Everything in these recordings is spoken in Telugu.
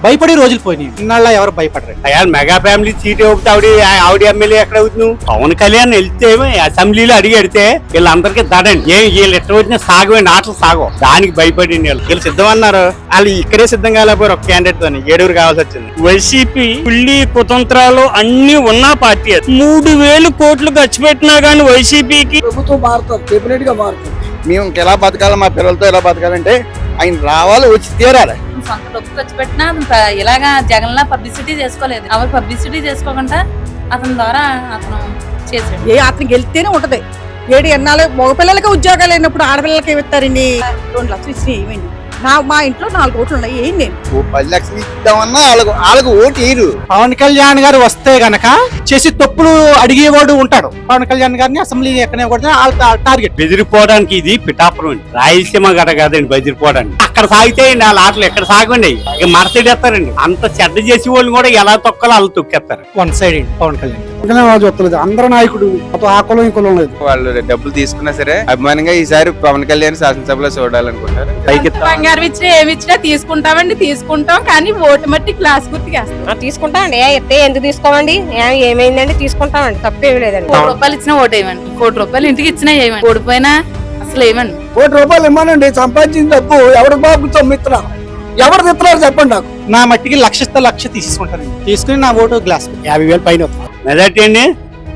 భయపడే రోజులు పోయినాయి. ఇన్నాళ్ళ ఎవరు భయపడరు. అయ్యా మెగా ఫ్యామిలీ సీట్ ఇవ్వకపోతే ఆవిడ ఎమ్మెల్యే ఎక్కడ అవుతుంది? పవన్ కళ్యాణ్ వెళ్తే అసెంబ్లీలో అడిగి వెడితే వీళ్ళందరికీ దడండి. వీళ్ళు ఎట్లా వచ్చినా సాగవండి, ఆటలు సాగవు. దానికి భయపడి వీళ్ళు సిద్ధం అన్నారు. వాళ్ళు ఇక్కడే సిద్ధం కాలేకపోయారు. ఒక క్యాండిడేట్ తోని 7 కావాల్సి వచ్చింది. వైసీపీ పుల్లి కుతంత్రాలు అన్ని ఉన్న పార్టీ. 3000 కోట్లు ఖర్చు పెట్టినా గానీ వైసీపీకి ప్రభుత్వం మారుతుంది, డెఫినెట్ గా మారుతుంది. మేము ఎలా బతకాలి, మా పిల్లలతో ఎలా బతకాలంటే ఆయన రావాలి, వచ్చి తీరాలి. సొంత డబ్బు ఖర్చు పెట్టినా ఇలాగా జగన్ లా పబ్లిసిటీ చేసుకోలేదు. ఎవరు పబ్లిసిటీ చేసుకోకుండా అతని ద్వారా అతను చేశాడు. అతనికి వెళ్తేనే ఉంటది. 7 ఎన్నాళ్ళు మగపిల్లలకి ఉద్యోగాలు లేనప్పుడు ఆడపిల్లలకి ఏమిస్తారండి? 2 లక్షలు ఇచ్చి ఇవ్వండి. మా ఇంట్లో 4 ఓట్లు ఉన్నాయి. ఏం నేను 10 లక్షలు ఇద్దామన్నా వాళ్ళకు ఓటు వేయరు. పవన్ కళ్యాణ్ గారు వస్తే గనక చేసి తప్పులు అడిగేవాడు ఉంటాడు. పవన్ కళ్యాణ్ గారిని అసెంబ్లీ ఎక్కనే టార్గెట్. బెదిరిపోవడానికి ఇది పిఠాపురం, రాయలసీమ గట కాదండి బెదిరిపోవడానికి. అక్కడ సాగితే వాళ్ళ ఆటలు ఎక్కడ సాగండి, ఇక మరతేడేస్తారండి. అంత చెడ్డ చేసే వాళ్ళు కూడా ఎలా తొక్కలో వాళ్ళు తొక్కేస్తారు. వన్ సైడ్ పవన్ కళ్యాణ్ వస్తలేదు. అందరూ నాయకుడు, ఆ కులం ఈ కులం లేదు. వాళ్ళు డబ్బులు తీసుకున్నా సరే అభిమానంగా ఈసారి పవన్ కళ్యాణ్ శాసనసభలో చూడాలనుకుంటారు. బంగారం ఇచ్చినా ఏమి ఇచ్చినా తీసుకుంటామండి, తీసుకుంటాం. కానీ ఓటు మట్టి క్లాస్ గుర్తుకేస్తాం. తీసుకుంటామండి. ఎందుకు తీసుకోమండి? ఏమైందండి? తీసుకుంటామండి, తప్పేమి లేదండి. 1 రూపాయలు ఇచ్చినా ఓటు వేయమండి. 1 రూపాయలు ఇంటికి ఇచ్చినా ఏమండి, ఓడిపోయినా అసలు ఏమండి. 1 రూపాయలు ఇవ్వనండి. సంపాదించిన డబ్బు ఎవరి బాబు తొమ్మిత్తున్నా ఎవరు తిత్తున్నారు చెప్పండి నాకు. నా మట్టికి 1,00,000 తీసుకుంటాను. తీసుకుని నా ఓటు గ్లాస్ 50,000 పైన మెజార్టీ అండి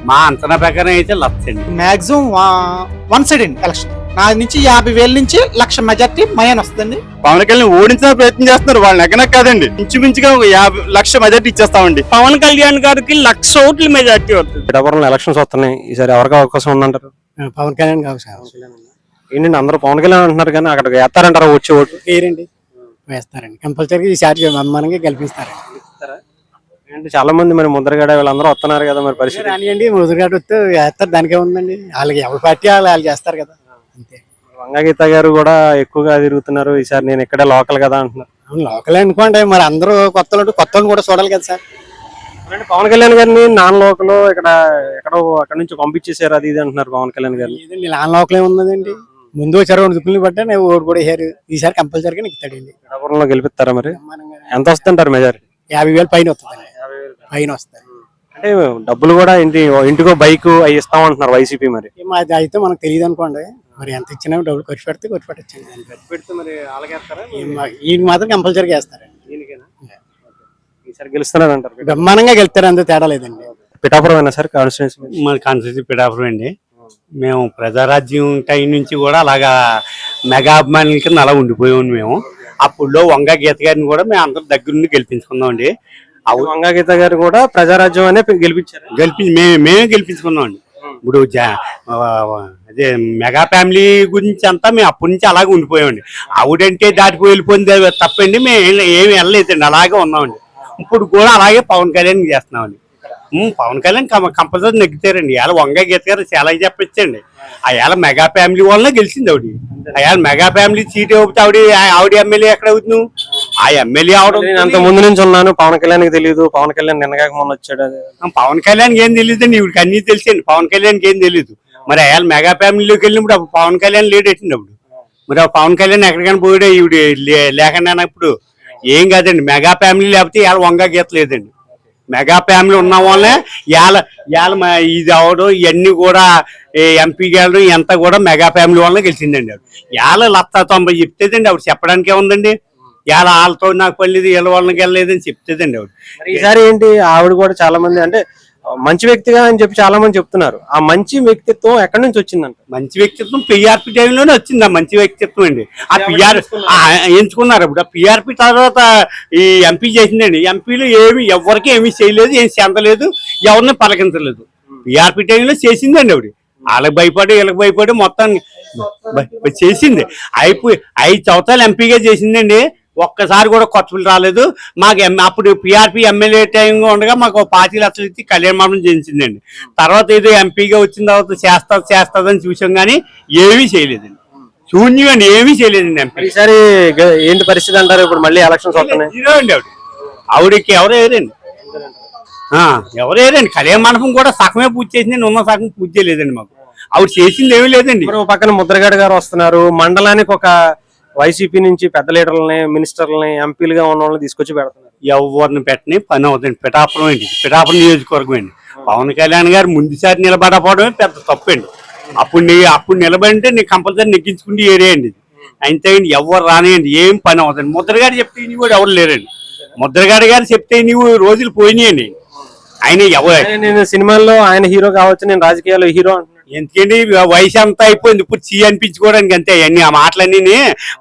మా అంచనా ప్రకారం అయితే లక్షండి. మాక్సిమం వన్ సైడ్ అండి ఎలక్షన్. నా నుంచి 50,000 నుంచి 1,00,000 మెజార్టీ మయాన్ వస్తుంది. పవన్ కళ్యాణ్ ఓడించిన ప్రయత్నం చేస్తున్నారు. వాళ్ళని ఎక్కడెక్క కాదండి, ఇంచుమించుగా 50,00,000 మెజార్టీ ఇచ్చేస్తామండి. పవన్ కళ్యాణ్ గారికి 1,00,000 ఓట్లు మెజార్టీ వస్తుంది. పిఠాపురంలో ఎలక్షన్స్ వస్తున్నాయి. ఈసారి ఎవరికి అవకాశం ఉందంటారు? పవన్ కళ్యాణ్ కావచ్చు. ఏంటండి అందరూ పవన్ కళ్యాణ్ అంటున్నారు కానీ అక్కడ వేస్తారంటారా? వచ్చే ఓటు వేరండి, వేస్తారండి. కంపల్సరీగా ఈసారి అభిమానంగా గెలిపిస్తారండి. ఏంటి చాలా మంది మరి ముద్రగడ వీళ్ళందరూ వస్తున్నారు కదా, మరి పరిస్థితి రానియండి. ముదురుగాడు వస్తే వేస్తారు, దానికే ఉందండి. వాళ్ళకి ఎవరి పార్టీ వాళ్ళు చేస్తారు కదా, అంతే. వంగగీత గారు కూడా ఎక్కువగా తిరుగుతున్నారు. ఈసారి నేను ఇక్కడే లోకల్ కదా అంటున్నారు. లోకల్ అనుకోండి, మరి అందరూ కొత్త కూడా చూడాలి కదా సార్. పవన్ కళ్యాణ్ గారిని నాన్ లోకల్ ఎక్కడో అక్కడ నుంచి పంపించేశారు, అది ఇది అంటున్నారు పవన్ కళ్యాణ్ గారిని. లేదండి, నాన్ లోకలే ఉందండి. ముందు వచ్చారు 2 దుప్పుల్ని బట్టే ఓటు కూడా వేసారు. ఈసారి కంపల్సరీగా నిక్కుతాడండి. పిఠాపురంలో గెలిపిస్తారా? మరి ఎంత వస్తుంటారు మెజారిటీ? 50,000 పైన వస్తుందండి. పైన వస్తాయి. అంటే డబ్బులు కూడా ఇంటికో బైక్ అవి ఇస్తామంటున్నారు వైసీపీ. మరి అది అయితే మనకు తెలియదు అనుకోండి. మరి ఎంత ఇచ్చినా డబ్బులు ఖర్చు పెట్టచ్చు. ఖర్చు పెడితే మరి అలాగేస్తారా? ఈయన మాత్రం కంపల్సరీగా వేస్తారు. ఈసారి గెలుస్తున్నారు అంటారు. బ్రహ్మాండంగా గెలుస్తారు, అంత తేడా లేదండి. పిఠాపురం అయినా సార్ కాన్స్టిట్యూన్సీ? మన కాన్స్టిట్యూన్సీ పిఠాపురం అండి. మేము ప్రజారాజ్యం టైం నుంచి కూడా అలాగా మెగా అభిమానుల కింద అలా ఉండిపోయాము మేము. అప్పుడులో వంగ గీత గారిని కూడా మేము అందరం దగ్గర నుండి గెలిపించుకున్నాం అండి. వంగగీత గారు కూడా ప్రజారాజ్యం అనే గెలిపించారు. మేమే గెలిపించుకున్నాం అండి. ఇప్పుడు అదే మెగా ఫ్యామిలీ గురించి అంతా మేము అప్పటి నుంచి అలాగే ఉండిపోయామండి. ఆవిడంటే దాటిపోయి వెళ్ళిపోయింది తప్పండి. మేము ఏమి వెళ్ళలేదండి, అలాగే ఉన్నామండి. ఇప్పుడు కూడా అలాగే పవన్ కళ్యాణ్ చేస్తున్నామండి. పవన్ కళ్యాణ్ కంపల్సరీ నెగ్గుతారండి. ఇవాళ వంగ గీత గారు చాలా చెప్పచ్చండి. అయాల మెగా ఫ్యామిలీ వల్ల గెలిచింది ఆవిడ. అయాల మెగా ఫ్యామిలీ సీట్ ఇవ్వకపోతే ఆవిడ ఎమ్మెల్యే ఎక్కడ అవుతుంది? ఆ ఎమ్మెల్యే అవడం అంత ముందు నుంచి ఉన్నాను. పవన్ కళ్యాణ్ తెలియదు, పవన్ కళ్యాణ్ నిన్నగాక మొన్న వచ్చాడు. పవన్ కళ్యాణ్ ఏం తెలియదండి, ఇవిడికి అన్ని తెలిసండి. పవన్ కళ్యాణ్ ఏం తెలియదు. మరి అయాల మెగా ఫ్యామిలీలోకి వెళ్ళినప్పుడు అప్పుడు పవన్ కళ్యాణ్ లేట్ పెట్టింది. అప్పుడు మరి ఆ పవన్ కళ్యాణ్ ఎక్కడికైనా పోయాడు ఇవిడ లేకుండా అన్నప్పుడు ఏం కాదండి. మెగా ఫ్యామిలీ లేకపోతే ఇవాళ వంగ గీత లేదండి. మెగా ఫ్యామిలీ ఉన్న వాళ్ళే ఇవాళ ఇది అవడం ఇవన్నీ కూడా ఎంపీ గెలడం ఎంత కూడా మెగా ఫ్యామిలీ వల్ల గెలిచిందండి. ఆవిడ ఇవాళ 190 చెప్తేదండి. ఆవిడ చెప్పడానికే ఉందండి. ఇవాళ వాళ్ళతో నాకు పర్లేదు, వీళ్ళ వాళ్ళకి వెళ్ళలేదని చెప్తేదండి ఆవిడ. ఈసారి ఏంటి ఆవిడ కూడా చాలా మంది అంటే మంచి వ్యక్తిగా అని చెప్పి చాలా మంది చెప్తున్నారు. ఆ మంచి వ్యక్తిత్వం ఎక్కడి నుంచి వచ్చిందంట? మంచి వ్యక్తిత్వం పిఆర్పి టైంలోనే వచ్చింది ఆ మంచి వ్యక్తిత్వం అండి. ఆ పిఆర్ ఎంచుకున్నారు. అప్పుడు ఆ పిఆర్పి తర్వాత ఈ ఎంపీ చేసిందండి. ఎంపీలు ఎవరికి ఏమీ చేయలేదు, ఏం చెందలేదు, ఎవరిని పలకించలేదు. పిఆర్పి టైంలో చేసిందండి ఆవిడ. వాళ్ళకి భయపడి వీళ్ళకి భయపడి మొత్తం చేసింది. 5 సంవత్సరాలు ఎంపీగా చేసిందండి. ఒక్కసారి కూడా ఖర్చులు రాలేదు మాకు. అప్పుడు పిఆర్పి ఎమ్మెల్యే టైంగా ఉండగా మాకు 5 లక్షలు ఇచ్చి కళ్యాణ మండపం చేయించిందండి. తర్వాత ఏదో ఎంపీగా వచ్చిన తర్వాత చేస్తుందని చూసాం కానీ ఏమీ చేయలేదండి. శూన్యం అండి, ఏమీ చేయలేదండి ఎంపీ. ఈసారి ఏంటి పరిస్థితి అంటారు? ఇప్పుడు మళ్ళీ ఎలక్షన్స్ వస్తున్నాయి. జీరో అండి ఆవిడకి ఎవరేరండి, ఎవరేరండి. కళ్యాణ మండపం కూడా సగమే పూజ చేసిందండి, ఉన్న సగం పూజ చేయలేదండి. మాకు ఆవిడ చేసింది ఏమీ లేదండి. పక్కన ముద్రగడ గారు వస్తున్నారు. మండలానికి ఒక వైసీపీ నుంచి పెద్ద లీడర్లని, మినిస్టర్లని, ఎంపీలుగా ఉన్న వాళ్ళని తీసుకొచ్చి పెడుతున్నారు. ఎవరిని పెట్టని పని అవుతుంది. పిఠాపురం అండి, పిఠాపురం నియోజకవర్గం అండి. పవన్ కళ్యాణ్ గారు ముందుసారి నిలబడకపోవడమే పెద్ద తప్పండి. అప్పుడు నిలబడితే నీకు కంపల్సరీ నెగ్గించుకుంటే ఏరియా అండి ఇది. అంతేగాని ఎవరు రానియండి, ఏం పని అవుతుంది. ముద్రగాడు చెప్తే ఇన్ని కూడా ఎవరు లేరండి. ముద్రగాడి గారు చెప్తే నీవు రోజులు పోయినాయండి. ఆయన నేను సినిమాల్లో ఆయన హీరో కావచ్చు, నేను రాజకీయాల్లో హీరో అంటున్నాను. ఎందుకండి వయసు అంతా అయిపోయింది, ఇప్పుడు చీ అనిపించుకోవడానికి అంతే. అన్ని ఆ మాటలన్నీ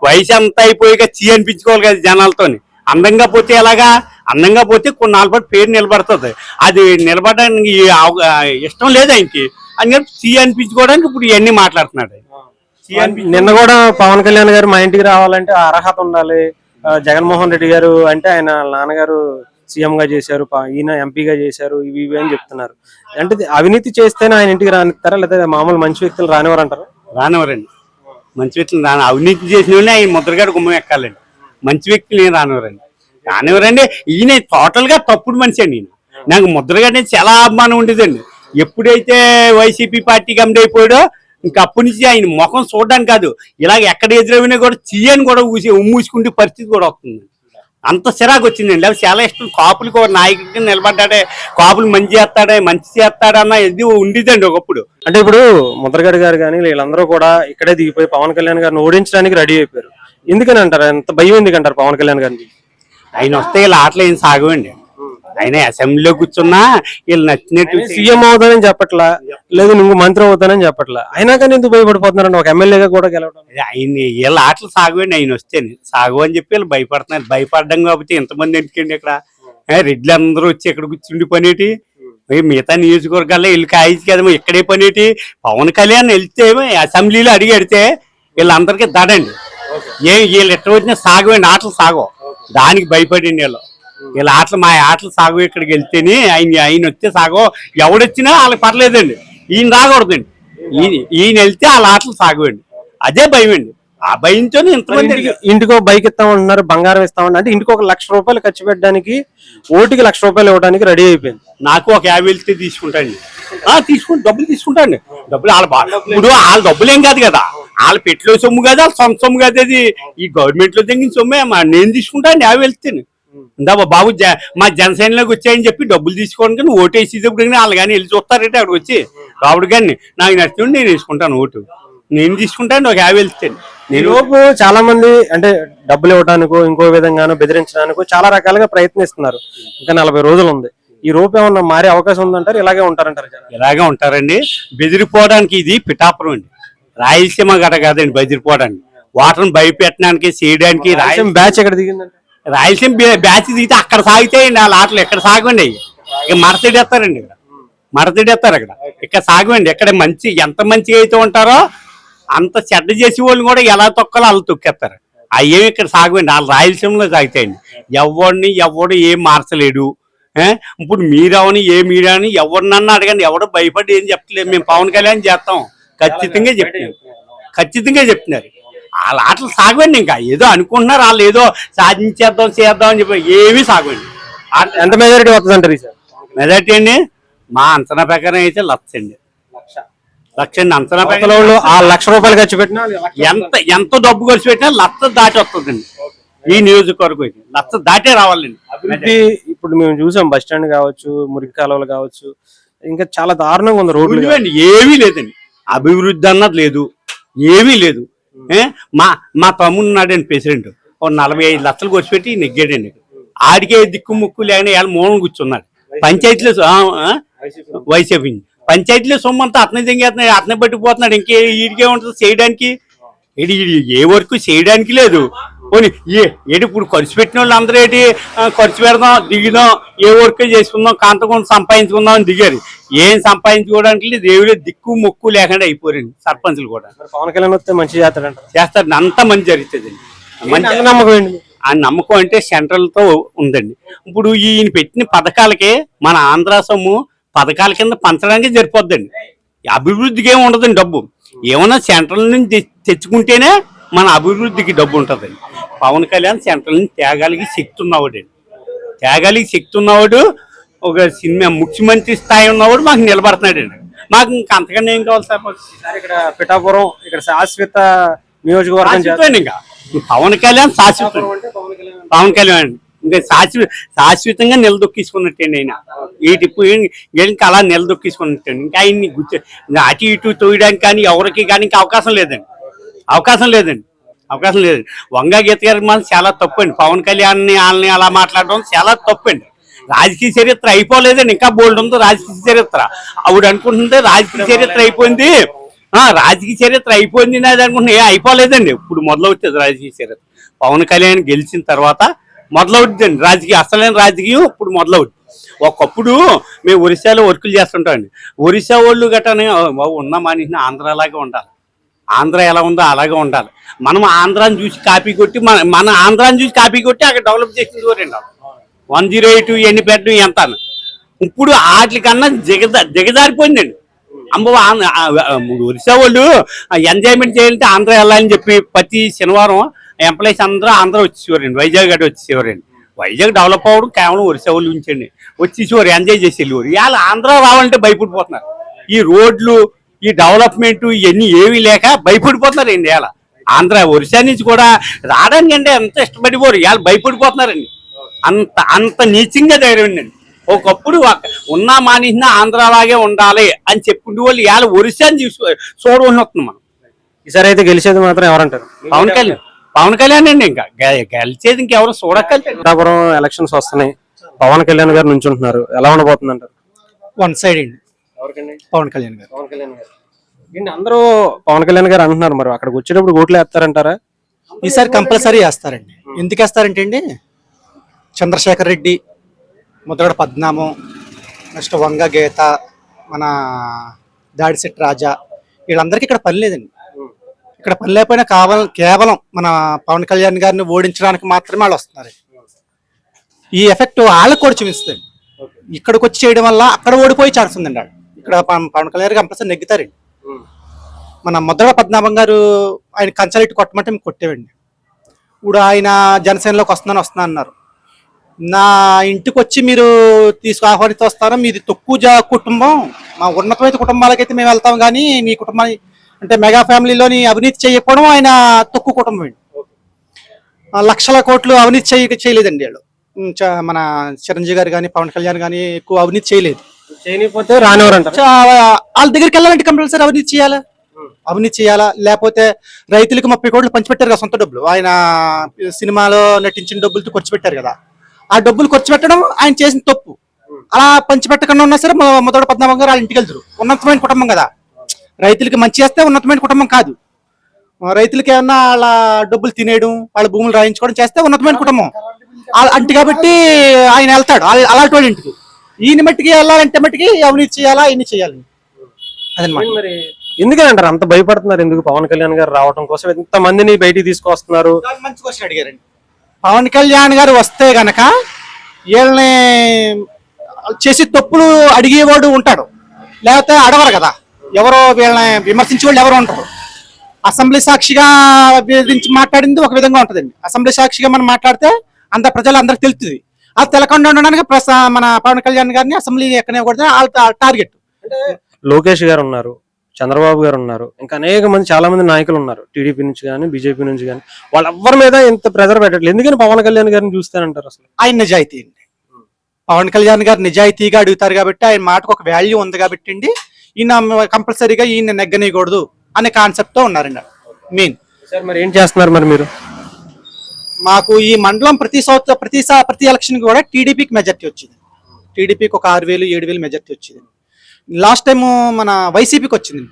వయసు అంతా అయిపోయాక చీ అనిపించుకోవాలి కదా జనాలతో. అందంగా పోతే ఎలాగా, అందంగా పోతే కొన్నాళ్ళ పాటు పేరు నిలబడుతుంది. అది నిలబడడానికి ఇష్టం లేదు ఆయనకి, అని చీ అనిపించుకోవడానికి ఇప్పుడు ఇవన్నీ మాట్లాడుతున్నాడు. నిన్న కూడా పవన్ కళ్యాణ్ గారు మా ఇంటికి రావాలంటే అర్హత ఉండాలి. జగన్మోహన్ రెడ్డి గారు అంటే ఆయన నాన్నగారు సీఎం గా చేశారు, ఈయన ఎంపీగా చేశారు, ఇవి అని చెప్తున్నారు. అంటే అవినీతి చేస్తేనే ఆయన ఇంటికి రానిస్తారా, లేదా మామూలు మంచి వ్యక్తులు రానివారు అంటారు? రానివారండి, మంచి వ్యక్తులు అవినీతి చేసిన వాళ్ళని ఆయన ముద్రగాడు గుమ్మం ఎక్కాలండి. మంచి వ్యక్తులు ఏం రానివారండి. ఈయన టోటల్ గా తప్పుడు మనిషి అండి. ఈయన నాకు ముద్రగాడి చాలా అభిమానం ఉండేదండి. ఎప్పుడైతే వైసీపీ పార్టీ కమిటీ అయిపోయాడో ఇంకా అప్పటి నుంచి ఆయన ముఖం చూడడానికి కాదు, ఇలాగ ఎక్కడ ఎదురవినా కూడా చెయ్యని కూడా ఉమ్మూసుకుంటే పరిస్థితి కూడా వస్తుంది. అంత చిరాకు వచ్చిందండి. అది చాలా ఇష్టం. కాపులకి ఒక నాయకుడికి నిలబడ్డాడే, కాపులు మంచి చేస్తాడన్న ఇది ఉండేదండి ఒకప్పుడు. అంటే ఇప్పుడు ముద్రగడ గారు కానీ వీళ్ళందరూ కూడా ఇక్కడే దిగిపోయి పవన్ కళ్యాణ్ గారిని ఓడించడానికి రెడీ అయిపోయారు. ఎందుకని అంటారు? ఎంత భయం ఎందుకంటారు పవన్ కళ్యాణ్ గారిని? ఆయన వస్తే వీళ్ళ ఆటలు ఏం సాగవండి. ఆయన అసెంబ్లీలో కూర్చున్నా వీళ్ళు నచ్చినట్టు సీఎం అవుతానని చెప్పట్లా, లేదు నువ్వు మంత్రి అవుతానని చెప్పట్లా, అయినా కానీ ఎందుకు భయపడిపోతున్నారండి ఒక ఎమ్మెల్యేగా కూడా గెలవడం? ఆయన వీళ్ళ ఆటలు సాగవండి. ఆయన వస్తే సాగు అని చెప్పి వీళ్ళు భయపడుతున్నారు. భయపడడం కాబట్టి ఎంతమంది ఎందుకండి ఇక్కడ రెడ్లు అందరూ వచ్చి ఇక్కడ కూర్చుండి పనేటి, మిగతా నియోజకవర్గాల్లో వీళ్ళు కాయచ్చు కదమ్మా, ఇక్కడే పనేటి. పవన్ కళ్యాణ్ వెళ్తే అసెంబ్లీలో అడిగి అడితే వీళ్ళందరికీ దడండి. వీళ్ళు ఎట్ట వచ్చినా సాగవండి, ఆటలు సాగవు. దానికి భయపడింది వీళ్ళ ఆటలు. మా ఆటలు సాగు ఇక్కడికి వెళ్తేనే ఆయన వస్తే సాగో, ఎవడొచ్చినా వాళ్ళకి పర్లేదండి. ఈయన రాకూడదండి. ఈయన వెళ్తే వాళ్ళ ఆటలు సాగవండి. అదే భయం అండి. ఆ భయంతో ఇంతమంది ఇంటికో బైక్ ఇస్తామంటున్నారు, బంగారం ఇస్తామంటే, అంటే ఇంటికి 1 లక్ష రూపాయలు ఖర్చు పెట్టడానికి, ఓటుకి 1 లక్ష రూపాయలు ఇవ్వడానికి రెడీ అయిపోయింది. నాకు ఒక 50 వెళ్తే తీసుకుంటాండి. డబ్బులు తీసుకుంటాండి. డబ్బులు ఇప్పుడు వాళ్ళ డబ్బులు ఏం కాదు కదా, వాళ్ళ పెట్టిలో సొమ్ము కాదు, వాళ్ళ సొంత సొమ్ము కాదు. అది ఈ గవర్నమెంట్ లో తగ్గిన సొమ్మే. నేను తీసుకుంటాను 50 వెళ్తేనే. ఇందా బాబు మా జనసేనలోకి వచ్చాయని చెప్పి డబ్బులు తీసుకోవడానికి నువ్వు ఓటు వేసేటప్పుడు వాళ్ళు కానీ వెళ్ళి చూస్తారంటే అక్కడికి వచ్చి రావుడు కానీ నాకు నచ్చింది నేను వేసుకుంటాను ఓటు. నేను తీసుకుంటాను ఒక 50 వెళ్తాను. లోపు చాలా మంది అంటే డబ్బులు ఇవ్వడానికో ఇంకో విధంగానో బెదిరించడానికో చాలా రకాలుగా ప్రయత్నిస్తున్నారు. ఇంకా 40 రోజులు ఉంది. ఈ రూపు ఏమన్నా మారే అవకాశం ఉందంటారు? ఇలాగే ఉంటారంటారు? ఇలాగే ఉంటారండి. బెదిరిపోవడానికి ఇది పిఠాపురం అండి, రాయలసీమ గడ కాదండి. బెదిరిపోవడానికి, వాటర్ని భయపెట్టడానికి, చేయడానికి. రాయలసీమ బ్యాచ్ ఎక్కడ దిగిందంటే, రాయలసీమ బ్యాచ్ దిగితే అక్కడ సాగుతాయండి వాళ్ళ ఆటలు. ఎక్కడ సాగండి అవి, ఇక మడతడేస్తారండి. ఇక్కడ మడతడేస్తారు. ఇక్కడ సాగండి. ఎక్కడ ఎంత మంచిగా అయితే ఉంటారో అంత చెడ్డ చేసే వాళ్ళు కూడా ఎలా తొక్కాలో వాళ్ళు తొక్కేస్తారు. అయ్యేమి ఇక్కడ సాగండి. వాళ్ళు రాయలసీమలో సాగుతాయండి. ఎవడు ఏం మార్చలేడు. ఇప్పుడు మీరవని మీరని ఎవరినన్నా అడగండి, ఎవడో భయపడి ఏం చెప్పలేదు. మేము పవన్ కళ్యాణ్ చేస్తాం ఖచ్చితంగా చెప్తున్నారు. వాళ్ళ ఆటలు సాగండి. ఇంకా ఏదో అనుకుంటున్నారు వాళ్ళు, ఏదో చేద్దాం అని చెప్పి ఏమీ సాగండి. ఎంత మెజారిటీ వస్తుంది అంటారు సార్? మెజారిటీ అండి మా అంచనా ప్రకారం అయితే 1 లక్ష అండి. 1 లక్ష అండి అంచనా ప్రకారం. 1 లక్ష రూపాయలు ఖర్చు పెట్టినా ఎంత డబ్బు ఖర్చు పెట్టినా 1 లక్ష దాటి వస్తుందండి. ఈ నియోజకవర్గం 1 లక్ష దాటే రావాలండి. అభివృద్ధి ఇప్పుడు మేము చూసాం, బస్ స్టాండ్ కావచ్చు, మురికి కాలువలు కావచ్చు, ఇంకా చాలా దారుణంగా ఉంది రోడ్లు. ఏమీ లేదండి, అభివృద్ధి అన్నది లేదు, ఏమీ లేదు. మా తమ్ముడు ఉన్నాడండి ప్రెసిడెంట్, 45 లక్షలు ఖర్చు పెట్టి నెగ్గాడండి. ఆడికే దిక్కు ముక్కు లేని వాళ్ళ మూలం కూర్చున్నాడు. పంచాయతీలో వైసీపీ పంచాయతీలో సొమ్ము అంతా అతనే దింగేస్తున్నాడు, అతనే పట్టిపోతున్నాడు. ఇంకే ఈడికే ఉంటుంది చేయడానికి. ఏ వర్క్ చేయడానికి లేదు. పోనీ ఇప్పుడు ఖర్చు పెట్టిన వాళ్ళు అందరూ ఖర్చు పెడదాం, దిగుదాం, ఏ వర్క్ చేసుకుందాం, కాంతకుండా సంపాదించుకుందాం అని దిగారు. ఏం సంపాదించుకోవడానికి దేవుడే దిక్కు మొక్కు లేకుండా అయిపోరండి సర్పంచులు కూడా. పవన్ కళ్యాణ్ వస్తే మంచి చేస్తారు, అంతా మంచి జరుగుతుంది. ఆ నమ్మకం అంటే సెంట్రల్ తో ఉందండి. ఇప్పుడు ఈయన పెట్టిన పథకాలకే మన ఆంధ్ర సొమ్ము పథకాల కింద పంచడానికి సరిపోద్దండి. అభివృద్ధికి ఏమి ఉండదండి డబ్బు. ఏమన్నా సెంట్రల్ నుంచి తెచ్చుకుంటేనే మన అభివృద్ధికి డబ్బు ఉంటుందండి. పవన్ కళ్యాణ్ సెంట్రల్ నుంచి త్యాగాలకి శక్తి ఉన్నవాడు, ఒక సినిమా ముఖ్యమంత్రి స్థాయి ఉన్నవాడు మాకు నిలబడుతున్నాడండి. మాకు ఇంకా అంతకన్నా ఏం కావాలి సార్? ఇక్కడ పిఠాపురం ఇక్కడ శాశ్వత నియోజకవర్గం ఇంకా పవన్ కళ్యాణ్ శాశ్వతం. పవన్ కళ్యాణ్ ఇంకా శాశ్వతంగా నిలదొక్కించుకున్నట్టండి ఆయన. ఇంకా అలా నిలదొక్కించుకున్నట్టండి. ఇంకా ఆయన్ని అటు ఇటు తోయడానికి కానీ ఎవరికి కానీ ఇంకా అవకాశం లేదండి. వంగా గీత గారి మాత్రం చాలా తప్పండి. పవన్ కళ్యాణ్ వాళ్ళని అలా మాట్లాడడం చాలా తప్పండి. రాజకీయ చరిత్ర అయిపోలేదండి, ఇంకా బోల్డ్ ఉంది రాజకీయ చరిత్ర. ఆవిడ అనుకుంటుంటే రాజకీయ చరిత్ర అయిపోయింది, రాజకీయ చరిత్ర అయిపోయింది అది అనుకుంటున్నా. అయిపోలేదండి, ఇప్పుడు మొదలవుతుంది రాజకీయ చరిత్ర. పవన్ కళ్యాణ్ గెలిచిన తర్వాత మొదలవుతుందండి రాజకీయం, అసలైన రాజకీయం ఇప్పుడు మొదలవుతుంది. ఒకప్పుడు మేము ఒరిస్సాలో వర్కులు చేస్తుంటామండి. ఒరిస్సా వాళ్ళు గట్రానే ఉన్న మనిషిని ఆంధ్రాలాగే ఉండాలి, ఆంధ్ర ఎలా ఉందో అలాగే ఉండాలి. మనం ఆంధ్రాని చూసి కాపీ కొట్టి మన ఆంధ్రాని చూసి కాపీ కొట్టి అక్కడ డెవలప్ చేసింది ఎవరండి. 108 ఎన్ని పెట్టడం ఎంత ఇప్పుడు వాటికన్నా దిగజారిపోయిందండి. అమ్మ ఒరిస్సా వాళ్ళు ఎంజాయ్మెంట్ చేయాలంటే ఆంధ్ర వెళ్ళాలని చెప్పి ప్రతి శనివారం ఎంప్లాయీస్ అందరూ ఆంధ్ర వచ్చేవారండి, వైజాగ్ గట్రా వచ్చేవారండి. వైజాగ్ డెవలప్ అవ్వడం కేవలం ఒరిస్సా వాళ్ళు ఉంచండి, వచ్చేసేవారు ఎంజాయ్ చేసి వెళ్ళేవారు. ఇవాళ ఆంధ్ర రావాలంటే భయపడిపోతున్నారు. ఈ రోడ్లు, ఈ డెవలప్మెంట్ ఇవన్నీ ఏమీ లేక భయపడిపోతున్నారండి. ఇవాళ ఆంధ్ర ఒరిస్సా నుంచి కూడా రావడానికి అంటే ఎంత ఇష్టపడిపోరు, ఇవాళ భయపడిపోతున్నారండి. అంత నీచంగా తయారైందండి. ఒకప్పుడు ఉన్నా మానేసిన ఆంధ్రలాగే ఉండాలి అని చెప్పుకుంటూ వాళ్ళు ఇవాళ ఒరిస్సాని చూడవలసి వస్తుంది. మనం ఈసారి అయితే గెలిచేది మాత్రం ఎవరంటారు? పవన్ కళ్యాణ్ అండి. ఇంకా గెలిచేది ఇంకెవరు చూడక్కర్లేదు. పిఠాపురం ఎలక్షన్స్ వస్తున్నాయి, పవన్ కళ్యాణ్ గారు నుంచుంటున్నారు, ఎలా ఉండబోతుంది అంటారు? వన్ సైడ్ అండి, పవన్ కళ్యాణ్ గారు. అందరూ పవన్ కళ్యాణ్ గారు అంటున్నారు, మరి అక్కడికి వచ్చేటప్పుడు ఓట్లు వేస్తారంటారా? ఈసారి కంపల్సరీ వేస్తారండి. ఎందుకు వేస్తారంటే అండి, చంద్రశేఖర్ రెడ్డి, ముద్రగడ పద్మనాభం, నెక్స్ట్ వంగ గీత, మన దాడిశెట్టి రాజా, వీళ్ళందరికీ ఇక్కడ పని లేదండి. ఇక్కడ పని లేకపోయినా కేవలం మన పవన్ కళ్యాణ్ గారిని ఓడించడానికి మాత్రమే వాళ్ళు వస్తున్నారు. ఈ ఎఫెక్ట్ వాళ్ళకు కూడా చూపిస్తుంది. ఇక్కడికి వచ్చి చేయడం వల్ల అక్కడ ఓడిపోయే ఛాన్స్ ఉందండి. వాళ్ళు ఇక్కడ పవన్ కళ్యాణ్ గారు కంపల్సరీ నెగ్గుతారండి. మన ముద్రగడ పద్మనాభం గారు ఆయన కంచాలెట్టి కొట్టమంటే మేము కొట్టేవండి. ఇప్పుడు ఆయన జనసేనలోకి వస్తున్నా అన్నారు. నా ఇంటికి వచ్చి మీరు ఆహ్వానిస్తూ వస్తారా, మీది తక్కువ కుటుంబం, మా ఉన్నతమైన కుటుంబాలకైతే మేము వెళ్తాం, కానీ మీ కుటుంబాన్ని అంటే మెగా ఫ్యామిలీలోని అవినీతి చేయకపోవడం ఆయన తక్కువ కుటుంబం అండి. లక్షల కోట్లు అవినీతి చేయలేదండి వాళ్ళు. మన చిరంజీవి గారు కానీ పవన్ కళ్యాణ్ కానీ ఎక్కువ అవినీతి చేయలేదు. చేయకపోతే రానివారంట. వాళ్ళ దగ్గరికి వెళ్ళాలంటే కంపల్సరీ అవినీతి చేయాలా, లేకపోతే రైతులకు 30 కోట్లు పంచిపెట్టారు కదా సొంత డబ్బులు. ఆయన సినిమాలో నటించిన డబ్బులతో ఖర్చు పెట్టారు కదా, ఆ డబ్బులు ఖర్చు పెట్టడం ఆయన చేసిన తప్పు. అలా పంచిపెట్టకుండా ఉన్నా సరే ముద్రగడ పద్మనాభం గారు వాళ్ళ ఇంటికి వెళ్తారు. ఉన్నతమైన కుటుంబం కదా, రైతులకి మంచి చేస్తే ఉన్నతమైన కుటుంబం కాదు. రైతులకి ఏమన్నా వాళ్ళ డబ్బులు తినేయడం, వాళ్ళ భూములు రాయించుకోవడం చేస్తే ఉన్నతమైన కుటుంబం అంటే, కాబట్టి ఆయన వెళ్తాడు అలాంటి వాళ్ళ ఇంటికి. ఈయన మట్టికి వెళ్ళాలంటే మట్టికి అవినీతి చేయాలా, ఇన్ని చేయాలి. అదనమాట. మరి ఎందుకని అంటారు అంత భయపడుతున్నారు? ఎందుకు పవన్ కళ్యాణ్ గారు రావడం కోసం ఎంత మందిని బయటికి తీసుకొస్తున్నారు? మంచి క్వశ్చన్ అడిగారండి. పవన్ కళ్యాణ్ గారు వస్తే గనక వీళ్ళని చేసి తప్పులు అడిగేవాడు ఉంటాడు, లేకపోతే అడవరు కదా. ఎవరో వీళ్ళని విమర్శించే వాళ్ళు ఎవరు ఉంటారు. అసెంబ్లీ సాక్షిగా మాట్లాడింది ఒక విధంగా ఉంటుందండి. అసెంబ్లీ సాక్షిగా మనం మాట్లాడితే అంత ప్రజలు అందరికి తెలుస్తుంది. అది తెలకుండా ఉండడానికి మన పవన్ కళ్యాణ్ గారిని అసెంబ్లీ ఎక్కనివ్వకూడదు టార్గెట్. లోకేష్ గారు ఉన్నారు, చంద్రబాబు గారు ఉన్నారు, ఇంకా అనేక మంది చాలా మంది నాయకులు ఉన్నారు, టీడీపీ నుంచి కానీ బీజేపీ నుంచి కానీ. వాళ్ళెవ్వరి మీద ఇంత ప్రెజర్ పెట్టట్లేదు. ఎందుకని పవన్ కళ్యాణ్ గారిని చూస్తానంటారు? అసలు ఆయన నిజాయితీ అండి. పవన్ కళ్యాణ్ గారు నిజాయితీగా అడుగుతారు కాబట్టి, ఆయన మాటకు ఒక వాల్యూ ఉంది కాబట్టి అండి, ఈయన కంపల్సరీగా ఈయన నెగ్గనీయకూడదు అనే కాన్సెప్ట్ తో ఉన్నారండి మెయిన్. సార్ మరి ఏం చేస్తున్నారు మరి మీరు? మాకు ఈ మండలం ప్రతి ఎలక్షన్ కూడా టీడీపీకి మెజార్టీ వచ్చింది. టీడీపీకి ఒక 6,000-7,000 మెజార్టీ వచ్చింది. లాస్ట్ టైం మన వైసీపీకి వచ్చింది.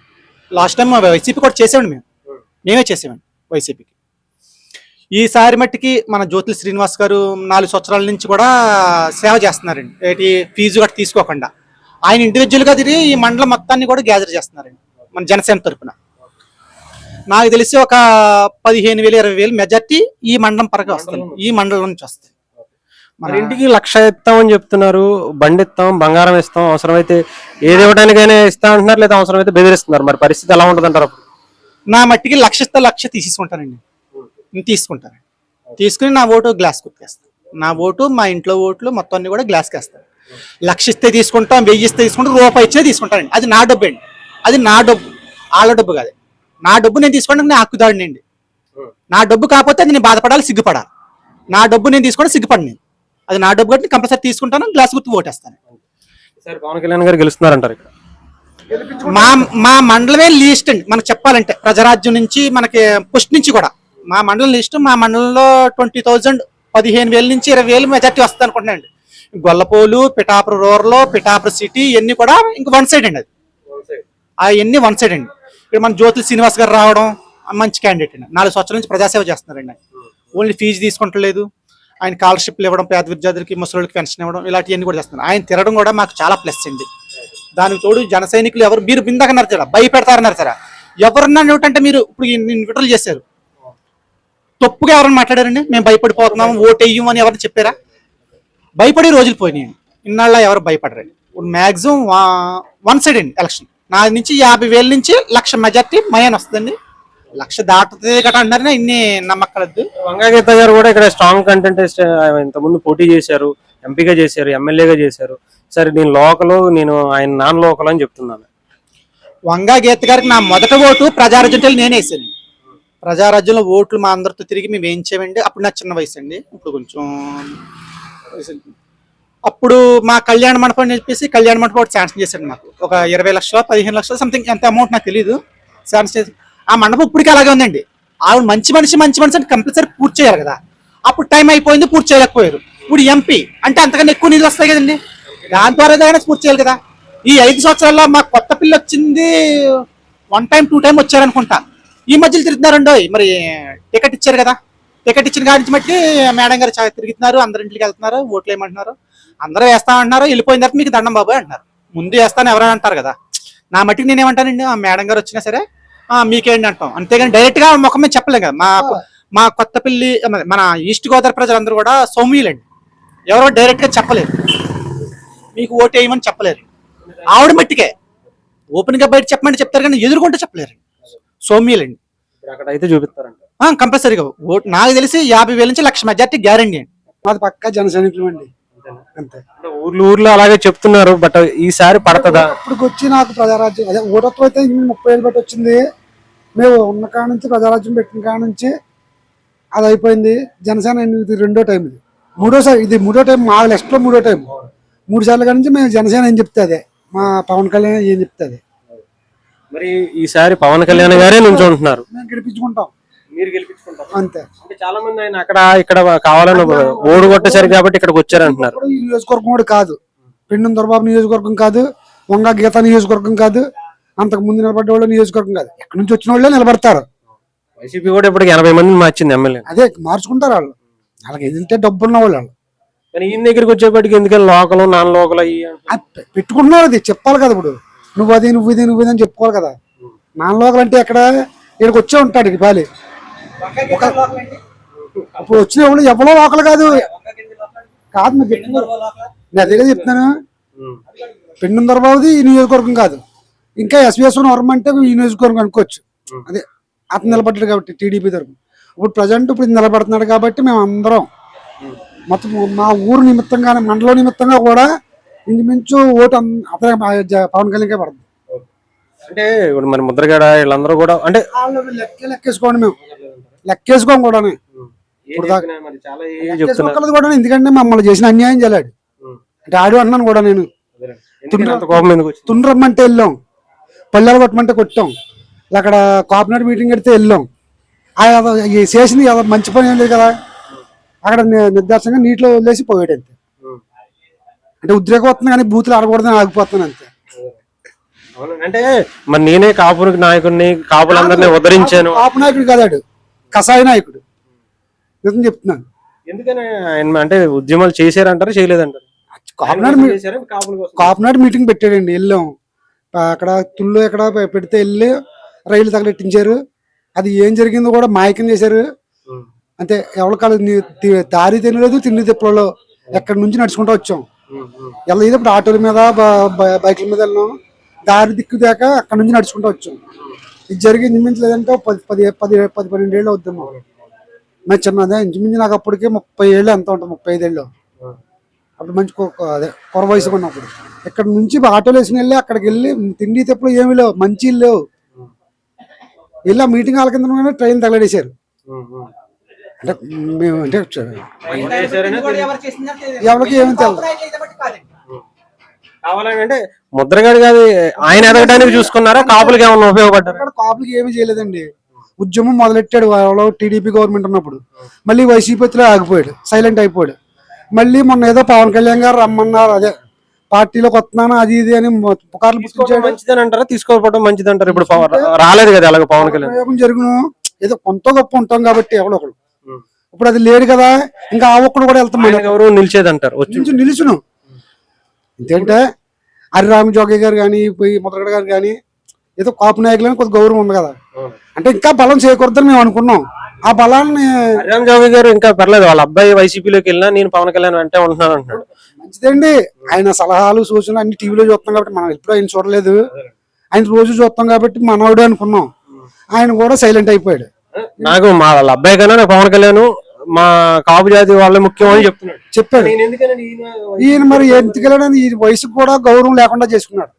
లాస్ట్ టైం వైసీపీ కూడా చేసామండి, మేమే చేసామండి వైసీపీకి. ఈసారి మట్టికి మన జ్యోతుల శ్రీనివాస్ గారు 4 సంవత్సరాల నుంచి కూడా సేవ చేస్తున్నారండి. ఏంటి ఫీజు గట్రా తీసుకోకుండా ఆయన ఇండివిజువల్గా తిరిగి ఈ మండలం మొత్తాన్ని కూడా గ్యాదర్ చేస్తున్నారండి మన జనసేన తరఫున. నాకు తెలిసి ఒక 15,000-20,000 మెజార్టీ ఈ మండలం పరంగా వస్తుంది, ఈ మండలం నుంచి వస్తాయి. మన ఇంటికి 1,00,000 ఇస్తామని చెప్తున్నారు, బండి ఇస్తాం, బంగారం ఇస్తాం, అవసరమైతే ఏది ఇవ్వడానికైనా ఇస్తా అంటున్నారు, లేదా అవసరమైతే బెదిరిస్తున్నారు. మరి పరిస్థితి ఎలా ఉంటుంది అంటారు? నా మట్టికి 1,00,000 ఇస్తే 1,00,000 తీసుకుంటానండి. తీసుకుంటాను, తీసుకుని నా ఓటు గ్లాస్ కుట్టేస్తాను. నా ఓటు, మా ఇంట్లో ఓట్లు మొత్తం అన్ని కూడా గ్లాస్కి వేస్తాను. 1,00,000 ఇస్తే తీసుకుంటాం, 1,000 ఇస్తే తీసుకుంటాం, రూపాయి ఇచ్చే తీసుకుంటానండి. అది నా డబ్బు అండి, అది నా డబ్బు, వాళ్ళ డబ్బు కాదు. నా డబ్బు నేను తీసుకోవడానికి నేను హక్కుదారునండి. నా డబ్బు కాకపోతే అది నేను బాధపడాలి, సిగ్గుపడాలి. నా డబ్బు నేను తీసుకోవడం సిగ్గుపడి నేను అది నా డబ్బు కట్టి కంపల్సరీ తీసుకుంటాను, గ్లాస్ గుర్తు ఓటేస్తాను. సార్ పవన్ కళ్యాణ్ గారు గెలుస్తున్నారంటారు ఇక్కడ? మా మా మండలమే లీస్ట్ అండి మనకు చెప్పాలంటే, ప్రజారాజ్యం నుంచి మనకి పుష్టి నుంచి కూడా మా మండలం లిస్ట్. మా మండలంలో 20,000 15,000 నుంచి 20,000 మెజార్టీ వస్తుంది అనుకుంటున్నాను అండి. గొల్లపోలు, పిఠాపురం రూరల్, పిఠాపురం సిటీ ఇవన్నీ కూడా ఇంకా వన్ సైడ్ అండి. అది అవన్నీ వన్ సైడ్ అండి. ఇక్కడ మన జ్యోతుల శ్రీనివాస్ గారు రావడం మంచి క్యాండిడేట్ అండి. 4 సంవత్సరాల నుంచి ప్రజాసేవ చేస్తున్నారండి. ఆయన ఓన్లీ ఫీజు తీసుకుంటలేదు, ఆయన స్కాలర్షిప్లు ఇవ్వడం, పేద విద్యార్థులకి ముసలికి పెన్షన్ ఇవ్వడం, ఇలాంటివన్నీ కూడా చేస్తున్నారు. ఆయన తిరగడం కూడా మాకు చాలా ప్లస్ అండి. దానికి తోడు జన సైనికులు ఎవరు మీరు బిందాకన్నారు సార్, భయపెడతారన్నారు సార్. ఎవరన్నా ఏమిటంటే మీరు ఇప్పుడు విడుదల చేశారు, తప్పుగా ఎవరైనా మాట్లాడారండి? మేము భయపడిపోతున్నాము ఓటు వేయము అని ఎవరిని చెప్పారా? భయపడే రోజులు పోయినాయి. ఇన్నాళ్ళ ఎవరు భయపడరండి. ఇప్పుడు మ్యాక్సిమం వన్ సైడ్ అండి ఎలక్షన్. నా నుంచి 50,000 నుంచి 1,00,000 మెజార్టీ మయాన్ వస్తుందండి. 1,00,000 దాటుతుంది గట్రా అంటారని ఇన్ని నమ్మక్కలద్దు. వంగా గీత గారు కూడా ఇక్కడ స్ట్రాంగ్ కంటెంటెస్ట్, ఇంతకుముందు పోటీ చేశారు, ఎంపీగా చేశారు, ఎమ్మెల్యేగా చేశారు. సరే నేను లోకల్, నేను ఆయన నాన్ లోకల్ అని చెప్తున్నాను. వంగా గీత గారికి నా మొదటి ఓటు ప్రజారాజ్యం నేనే వేసాను. ప్రజారాజ్యంలో ఓట్లు మా అందరితో తిరిగి మేము ఏం చేయమండి. అప్పుడు నాకు చిన్న వయసు అండి, ఇప్పుడు కొంచెం అప్పుడు మా కళ్యాణ మండపం అని చెప్పేసి కళ్యాణ మండపం ఒకటి శాంక్షన్ చేశాడు మాకు. ఒక 20 లక్షలు 15 లక్షలు సంథింగ్ ఎంత అమౌంట్ నాకు తెలియదు శాంక్షన్ చేసి. ఆ మండపం ఇప్పటికీ అలాగే ఉందండి. ఆవిడ మంచి మనిషి అంటే కంపల్సరీ పూర్తి చేయాలి కదా. అప్పుడు టైం అయిపోయింది, పూర్తి చేయలేకపోయారు. ఇప్పుడు ఎంపీ అంటే అంతకన్నా ఎక్కువ నిధులు వస్తాయి కదండి, దాని ద్వారా ఏదైనా పూర్తి చేయాలి కదా. ఈ 5 సంవత్సరాల్లో మా కొత్త పిల్ల వచ్చింది 1 time 2 time వచ్చారనుకుంటా. ఈ మధ్యలో తిరుగుతున్నారండి. మరి టికెట్ ఇచ్చారు కదా, టికెట్ ఇచ్చిన కాడి నుంచి మట్టి మేడం గారు తిరుగుతున్నారు, అందరి ఇంటికి వెళ్తున్నారు, ఓట్లు వేయమంటున్నారు, అందరూ వేస్తామంటున్నారు. వెళ్ళిపోయిన తర్వాత మీకు దండం బాబు అంటున్నారు. ముందు వేస్తాను ఎవరైనా అంటారు కదా. నా మట్టికి నేనేమంటానండి, ఆ మేడం గారు వచ్చినా సరే మీకేంటి అంటాం, అంతేగాని డైరెక్ట్ గా ముఖం మీద చెప్పలేం కదా. మా కొత్తపల్లి మన ఈస్ట్ గోదావరి ప్రజలందరూ కూడా సౌమ్యులండి, ఎవరో డైరెక్ట్ గా చెప్పలేరు, మీకు ఓటు వేయమని చెప్పలేరు. ఆవిడ మట్టికే ఓపెన్ గా బయట చెప్పమని చెప్తారు కానీ ఎదురుకుంటే చెప్పలేరు. సౌమ్యులండి. అక్కడ అయితే చూపిస్తారంట కంపల్సరీగా ఓటు. నాకు తెలిసి 50,000 నుంచి 1,00,000 మెజార్టీ గ్యారంటీ అండి. మాది పక్కా జన సైనికులు అండి, అంతే. ఊర్లో అలాగే చెప్తున్నారు, బట్ ఈసారి పడుతుందా? ఇప్పుడు వచ్చి నాకు ప్రజారాజ్యం అదే ఓటత్వం అయితే 30 ఏళ్ళు బట్టి వచ్చింది. మేము ఉన్న కాడ నుంచి ప్రజారాజ్యం పెట్టిన కాడ నుంచి అది అయిపోయింది. జనసేన ఇది 2వ టైం, ఇది 3వ ఇది 3వ టైం. మా లిస్ట్ లో 3వ టైం. 3 సార్లు కాడ నుంచి మేము జనసేన ఏం చెప్తే అదే, మా పవన్ కళ్యాణ్ ఏం చెప్తే అదే. మరి ఈసారి పవన్ కళ్యాణ్ గారే నుంచి ఉంటున్నారు, మేము గెలిపించుకుంటాం, మీరు గెలిపించుకుంటాం అంతే. అంటే చాలా మంది ఆయన అక్కడ ఇక్కడ కావాలని ఓడు కొట్టేసరి కాబట్టి ఇక్కడికి వచ్చారంటున్నారు. ఈ నియోజకవర్గం కూడా కాదు, పెండు దొరబాబు నియోజకవర్గం కాదు, వంగా గీత నియోజకవర్గం కాదు, అంతకు ముందు నిలబడ్డ వాళ్ళు నియోజకవర్గం కాదు. ఎక్కడి నుంచి వచ్చిన వాళ్ళే నిలబడతారు. వైసీపీ కూడా ఇప్పటికి 80 మందిని మార్చింది ఎమ్మెల్యే. అదే మార్చుకుంటారు వాళ్ళు, వాళ్ళకి ఏదంటే డబ్బు ఉన్న వాళ్ళు. కానీ ఈయన దగ్గరికి వచ్చేప్పటికి ఎందుకని లోకల్ నాన్ లోకల్ అయ్యి పెట్టుకుంటున్నారు. అది చెప్పాలి కదా, ఇప్పుడు నువ్వు ఇది అని చెప్పుకోవాలి కదా. నాన్ లోకల్ అంటే ఎక్కడ, ఇక్కడికి వచ్చే ఉంటాడు ఇక పాలి. ఇప్పుడు వచ్చిన వాళ్ళు ఎవరో లోకల్ కాదు కాదు నేను అదేగా చెప్తున్నాను. పెండు దొరబాబుది ఈ నియోజకవర్గం కాదు, ఇంకా ఎస్వీఎస్ వర్మ అంటే ఈ నియోజకవర్గం అనుకోవచ్చు. అదే అతను నిలబడ్డాడు కాబట్టి టీడీపీ తరఫున. ఇప్పుడు ప్రజెంట్ ఇప్పుడు నిలబడుతున్నాడు కాబట్టి మేము అందరం మొత్తం మా ఊరు నిమిత్తంగా, మండలం నిమిత్తంగా కూడా ఇంచుమించు ఓటు అతనే పవన్ కళ్యాణ్కే పడుతుంది. అంటే ఇప్పుడు మరి ముద్రగడ వీళ్ళందరూ కూడా అంటే లెక్కేసుకోండి, మేము లెక్కేసుకోం కూడా. కూడా ఎందుకంటే మమ్మల్ని చేసిన అన్యాయం చేయలేడు అంటే ఆడు అన్నాను కూడా. నేను తుండ్రమ్మంటే వెళ్ళాం, పల్లెలు కొట్టమంటే కొట్టాం, అక్కడ కాపునాడు మీటింగ్ పెడితే వెళ్ళాం. చేసింది మంచి పని ఏం లేదు కదా. అక్కడ నిర్దాక్షంగా నీటిలో వదిలేసి పోయాడు అంతే. అంటే ఉద్రేకం వస్తుంది కానీ బూతులు ఆడకూడదని ఆగిపోతున్నాను అంతే. అంటే మరి నేనే కాపు నాయకుడిని, కాపులందరినీ ఉద్ధరించాను. కాపు నాయకుడు కాదాడు, కషాయ నాయకుడు. నిజం చెప్తున్నాను. ఎందుకని ఆయన అంటే ఉద్యమాలు చేశారంటారు చేయలేదంటారు? కాపునాడు మీటింగ్ పెట్టాడండి, వెళ్ళాం. అక్కడ తుళ్ళు ఎక్కడ పెడితే వెళ్ళి రైలు తగలెట్టించారు. అది ఏం జరిగిందో కూడా మాయకం చేశారు అంతే. ఎవరి కాదు దారి తినలేదు, తిండి తిప్పలలో ఎక్కడి నుంచి నడుచుకుంటూ వచ్చాం. వెళ్ళేటప్పుడు ఆటోల మీద బైకుల మీద వెళ్ళాం. దారి దిక్కు దాకా అక్కడ నుంచి నడుచుకుంటూ వచ్చాం. ఇది జరిగి ఇంచుమించలేదంటే 10-12 ఏళ్ళు అవుతున్నాం. మేము చిన్నదే ఇంచుమించు నాకు అప్పటికే 30 ఏళ్ళు ఎంత ఉంటుంది, 35 ఏళ్ళు. అప్పుడు మంచి అదే కొర వయసు ఉన్నప్పుడు ఇక్కడ నుంచి ఆటోలు వేసుకుని వెళ్ళి అక్కడికి వెళ్ళి తిండి తెప్పుడు ఏమీ లేవు, మంచి లేవు. వెళ్ళి ఆ మీటింగ్ హాల్ కింద ట్రైన్ తగలడేశారు. అంటే మేము అంటే ఎవరికి ఏమి తెలియదు. కావాలంటే ముద్రగడ గారు ఆయన ఎదగడానికి చూసుకున్నారా, కాపులకి ఏమన్నా ఉపయోగపడ్డారు? అక్కడ కాపులకి ఏమీ చేయలేదండి. ఉద్యమం మొదలెట్టాడు ఎవరో టీడీపీ గవర్నమెంట్ ఉన్నప్పుడు, మళ్ళీ వైసీపీలో ఆగిపోయాడు, సైలెంట్ అయిపోయాడు. మళ్ళీ మొన్న ఏదో పవన్ కళ్యాణ్ గారు రమ్మన్నారు, అదే పార్టీలోకి వస్తున్నాను అది ఇది అని పుకార్లు పుట్టించాడు. మంచిదని అంటారా, తీసుకోకపోవడం మంచిది అంటారు? ఇప్పుడు రాలేదు కదా అలాగే పవన్ కళ్యాణ్. ఉపయోగం జరుగును, ఏదో కొంత గొప్ప ఉంటాం కాబట్టి ఎవడో ఒకడు. ఇప్పుడు అది లేడు కదా, ఇంకా ఆ ఒక్కడు కూడా వెళ్తాం. ఎవరు నిలిచేది అంటారు? నిలుచును ఎందుకంటే హరిరామ జోగి గారు కానీ ముద్రగడ గారు కానీ ఏదో కాపు నాయకులని కొంత గౌరవం ఉంది కదా, అంటే ఇంకా బలం చేకూరదని మేము అనుకున్నాం. ఆ బలాన్ని హరిరామ జోగి గారు ఇంకా పర్లేదు, వాళ్ళ అబ్బాయి వైసీపీలోకి వెళ్ళినా నేను పవన్ కళ్యాణ్ వెంటే ఉంటున్నాను అంటున్నాడు. మంచిదండి, ఆయన సలహాలు సూచనలు అన్ని టీవీలో చూస్తాం కాబట్టి మనం ఎప్పుడు ఆయన చూడలేదు, ఆయన రోజు చూస్తాం కాబట్టి మనోడు అనుకున్నాం. ఆయన కూడా సైలెంట్ అయిపోయాడు. నాకు మా వాళ్ళ అబ్బాయి కన్నా నాకు పవన్ కళ్యాణ్ మా కాపు జాతి వాళ్ళే ముఖ్యం అని చెప్పాడు. ఈయన మరి ఎందుకెళ్ళడానికి ఈ వయసుకు కూడా గౌరవం లేకుండా చేసుకున్నాడు.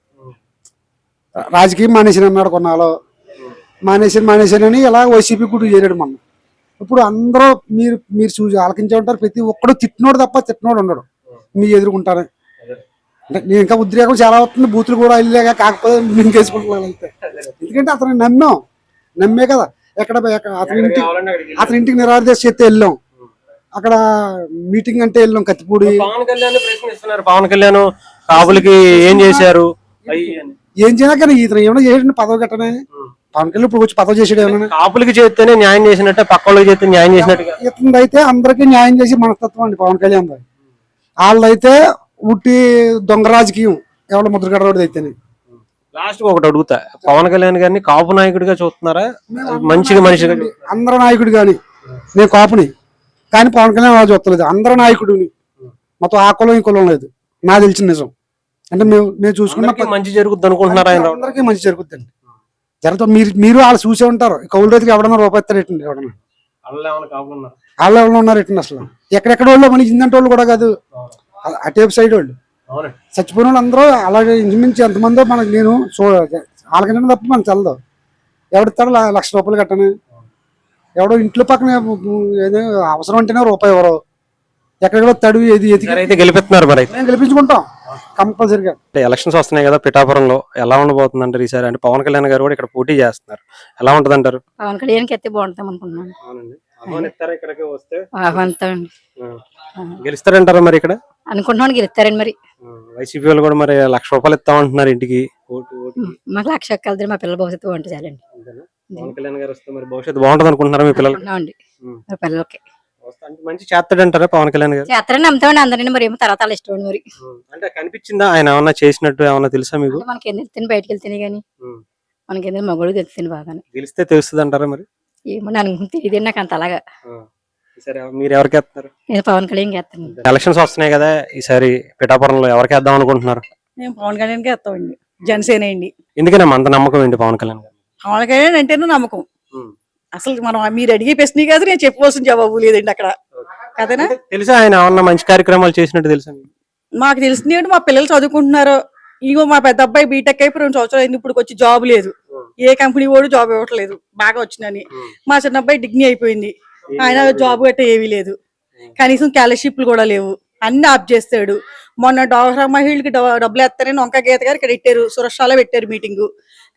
రాజకీయం మానేసిన అన్నాడు కొన్నాళ్ళు, మానేసానని ఇలా వైసీపీ గుడి చేరాడు మొన్న. ఇప్పుడు అందరూ మీరు చూసి ఆలకించే ఉంటారు, ప్రతి ఒక్కడు తిట్టినోడు తప్ప తిట్టినోడు ఉండడు మీ ఎదుర్కొంటారు. అంటే నేను ఇంకా ఉద్రేకం చాలా అవుతుంది, బూతులు కూడా వెళ్ళలేక కాకపోతే మేము వేసుకుంటున్నాను అంతే. ఎందుకంటే అతను నమ్మే కదా. ఎక్కడ అతని ఇంటికి నిరాదేశ చేస్తే వెళ్ళాం, అక్కడ మీటింగ్ అంటే వెళ్ళాం కత్తిపూడి. పవన్ కళ్యాణ్ ప్రశ్నిస్తున్నారు, పవన్ కళ్యాణ్ కాపులకి ఏం చేశారు, ఏం చేయనా కానీ ఇతను ఏమైనా చేసాడు పదవి గట్టనే. పవన్ కళ్యాణ్ ఇప్పుడు వచ్చి పదవి చేసాడు ఏమన్నా? కాపులకి చేస్తేనే న్యాయం చేసినట్టే, పక్క వాళ్ళకి చేస్తే న్యాయం చేసినట్టు. ఇతను అయితే అందరికీ న్యాయం చేసి మనస్తత్వం అండి పవన్ కళ్యాణ్. వాళ్ళదైతే ఉట్టి దొంగ రాజకీయం ఎవరి ముద్రగడ రోడ్డు అయితేనే. లాస్ట్ ఒకటి అడుగుతా, పవన్ కళ్యాణ్ గారిని కాపు నాయకుడిగా చూస్తున్నారా, మంచిగా మనిషిగా? అందరు నాయకుడు కానీ, నేను కాపుని కానీ పవన్ కళ్యాణ్ అలా చూస్తలేదు. అందరు నాయకుడిని, మొత్తం ఆ కులం ఈ కులం లేదు, నాకు తెలిసిన నిజం. అంటే మేము చూసుకున్న మంచి జరుగుద్ది అనుకుంటున్నారా? అందరికీ మంచి జరుగుద్దండి. జరుగుతా మీరు వాళ్ళు చూసే ఉంటారు. కౌలు రైతుకి ఎవడన్నా రూపాయి ఇస్తారు ఎట్టండి, ఎవడన్నా వాళ్ళు ఎవరు ఉన్నారు ఎట్టండి అసలు. ఎక్కడెక్కడ వాళ్ళు మన ఇందంటే వాళ్ళు కూడా కాదు, అటేపు సైడ్ వాళ్ళు చచ్చిపోయిన వాళ్ళు అందరూ అలాగే ఇంచుమించి ఎంతమందో మనకు నేను వాళ్ళకంటే తప్ప మనకు తెలదు. ఎవడిస్తాడు ₹1,00,000 కట్టని, ఎవడో ఇంట్లో పక్కన ఏదో అవసరం అంటేనే రూపాయి ఎవరో ఎక్కడెక్కడో తడివి ఏది అయితే గెలిపిస్తున్నారు. మరి మేము గెలిపించుకుంటాం కంపల్సరిగా. ఎలక్షన్స్ వస్తున్నాయి కదా, పిఠాపురంలో ఎలా ఉండబోతుంది అంటారు ఈసారి? అంటే పవన్ కళ్యాణ్ గారు కూడా ఇక్కడ పోటీ చేస్తున్నారు, ఎలా ఉంటది అంటారు? పవన్ కళ్యాణ్కి ఎత్తే బాగుంటాం అనుకున్నాను. గెలుస్తారంటారా మరి ఇక్కడ? అనుకుంటున్నాను గెలుస్తారండి. మరి వైసీపీ వాళ్ళు కూడా మరి ₹1,00,000 ఇస్తామంటున్నారు ఇంటికి. మాకు 1,00,000 కలిసి మా పిల్లల భవిష్యత్తు బాగుంటుంది చాలండి. పవన్ కళ్యాణ్ గారు వస్తే మరి భవిష్యత్తు బాగుంటది అనుకుంటున్నారా మీ పిల్లలు? మా పిల్లలకి మంచి చేస్తాడంటారా పవన్ కళ్యాణ్ గారు? చేస్తారని నమ్ముతామండి అందరినీ. మరి ఏమో తర్వాత ఇష్టం మరి. అంటే కనిపించిందా ఆయన ఏమన్నా చేసినట్టు, ఏమన్నా తెలుసా మీకు? మనకి ఎందుకు తెలుస్తుంది, బయటకు వెళ్తేనే కానీ మనకి ఎందుకు మగోడు తెలుస్తుంది బాగానే. గెలిస్తే తెలుస్తుంది అంటారా మరి? ఏమో నాకు తెలియదు, నాకు అంత అలాగా. సరే, మీరు ఎవరికి వేస్తున్నారు? నేను పవన్ కళ్యాణ్ వేస్తాను. ఎలక్షన్స్ వస్తున్నాయి కదా, ఈసారి పిఠాపురంలో ఎవరికి వేద్దాం అనుకుంటున్నారు? మేము పవన్ కళ్యాణ్కి వేస్తామండి, జనసేన అండి. ఎందుకన్నా అంత నమ్మకం ఏంటి పవన్ కళ్యాణ్ గారు? పవన్ కళ్యాణ్ అంటేనే నమ్మకం. అసలు మనం మీరు అడిగే ప్రశ్న కాదు, నేను చెప్పవలసిన జవాబు లేదండి అక్కడ కదనా. తెలుసా ఆయన ఏమన్నా మంచి కార్యక్రమాలు చేసినట్టు తెలుసా? మాకు తెలిసింది ఏంటి, మా పిల్లలు చదువుకుంటున్నారు. ఇగో మా పెద్ద అబ్బాయి బీటెక్ అయిపోయి 2 సంవత్సరాలు అయింది, ఇప్పుడు వచ్చి జాబ్ లేదు, ఏ కంపెనీ కూడా జాబ్ ఇవ్వట్లేదు బాగా వచ్చిందని. మా చిన్న అబ్బాయి డిగ్రీ అయిపోయింది, ఆయన జాబ్ గట్ట ఏమీ లేదు, కనీసం స్కాలర్షిప్లు కూడా లేవు, అన్ని ఆఫ్ చేస్తాడు. మొన్న డాక్టర్ మహిళకి డబ్బులు వేస్తారని వంక గీత గారు ఇక్కడ పెట్టారు, సురక్షాలో పెట్టారు మీటింగ్.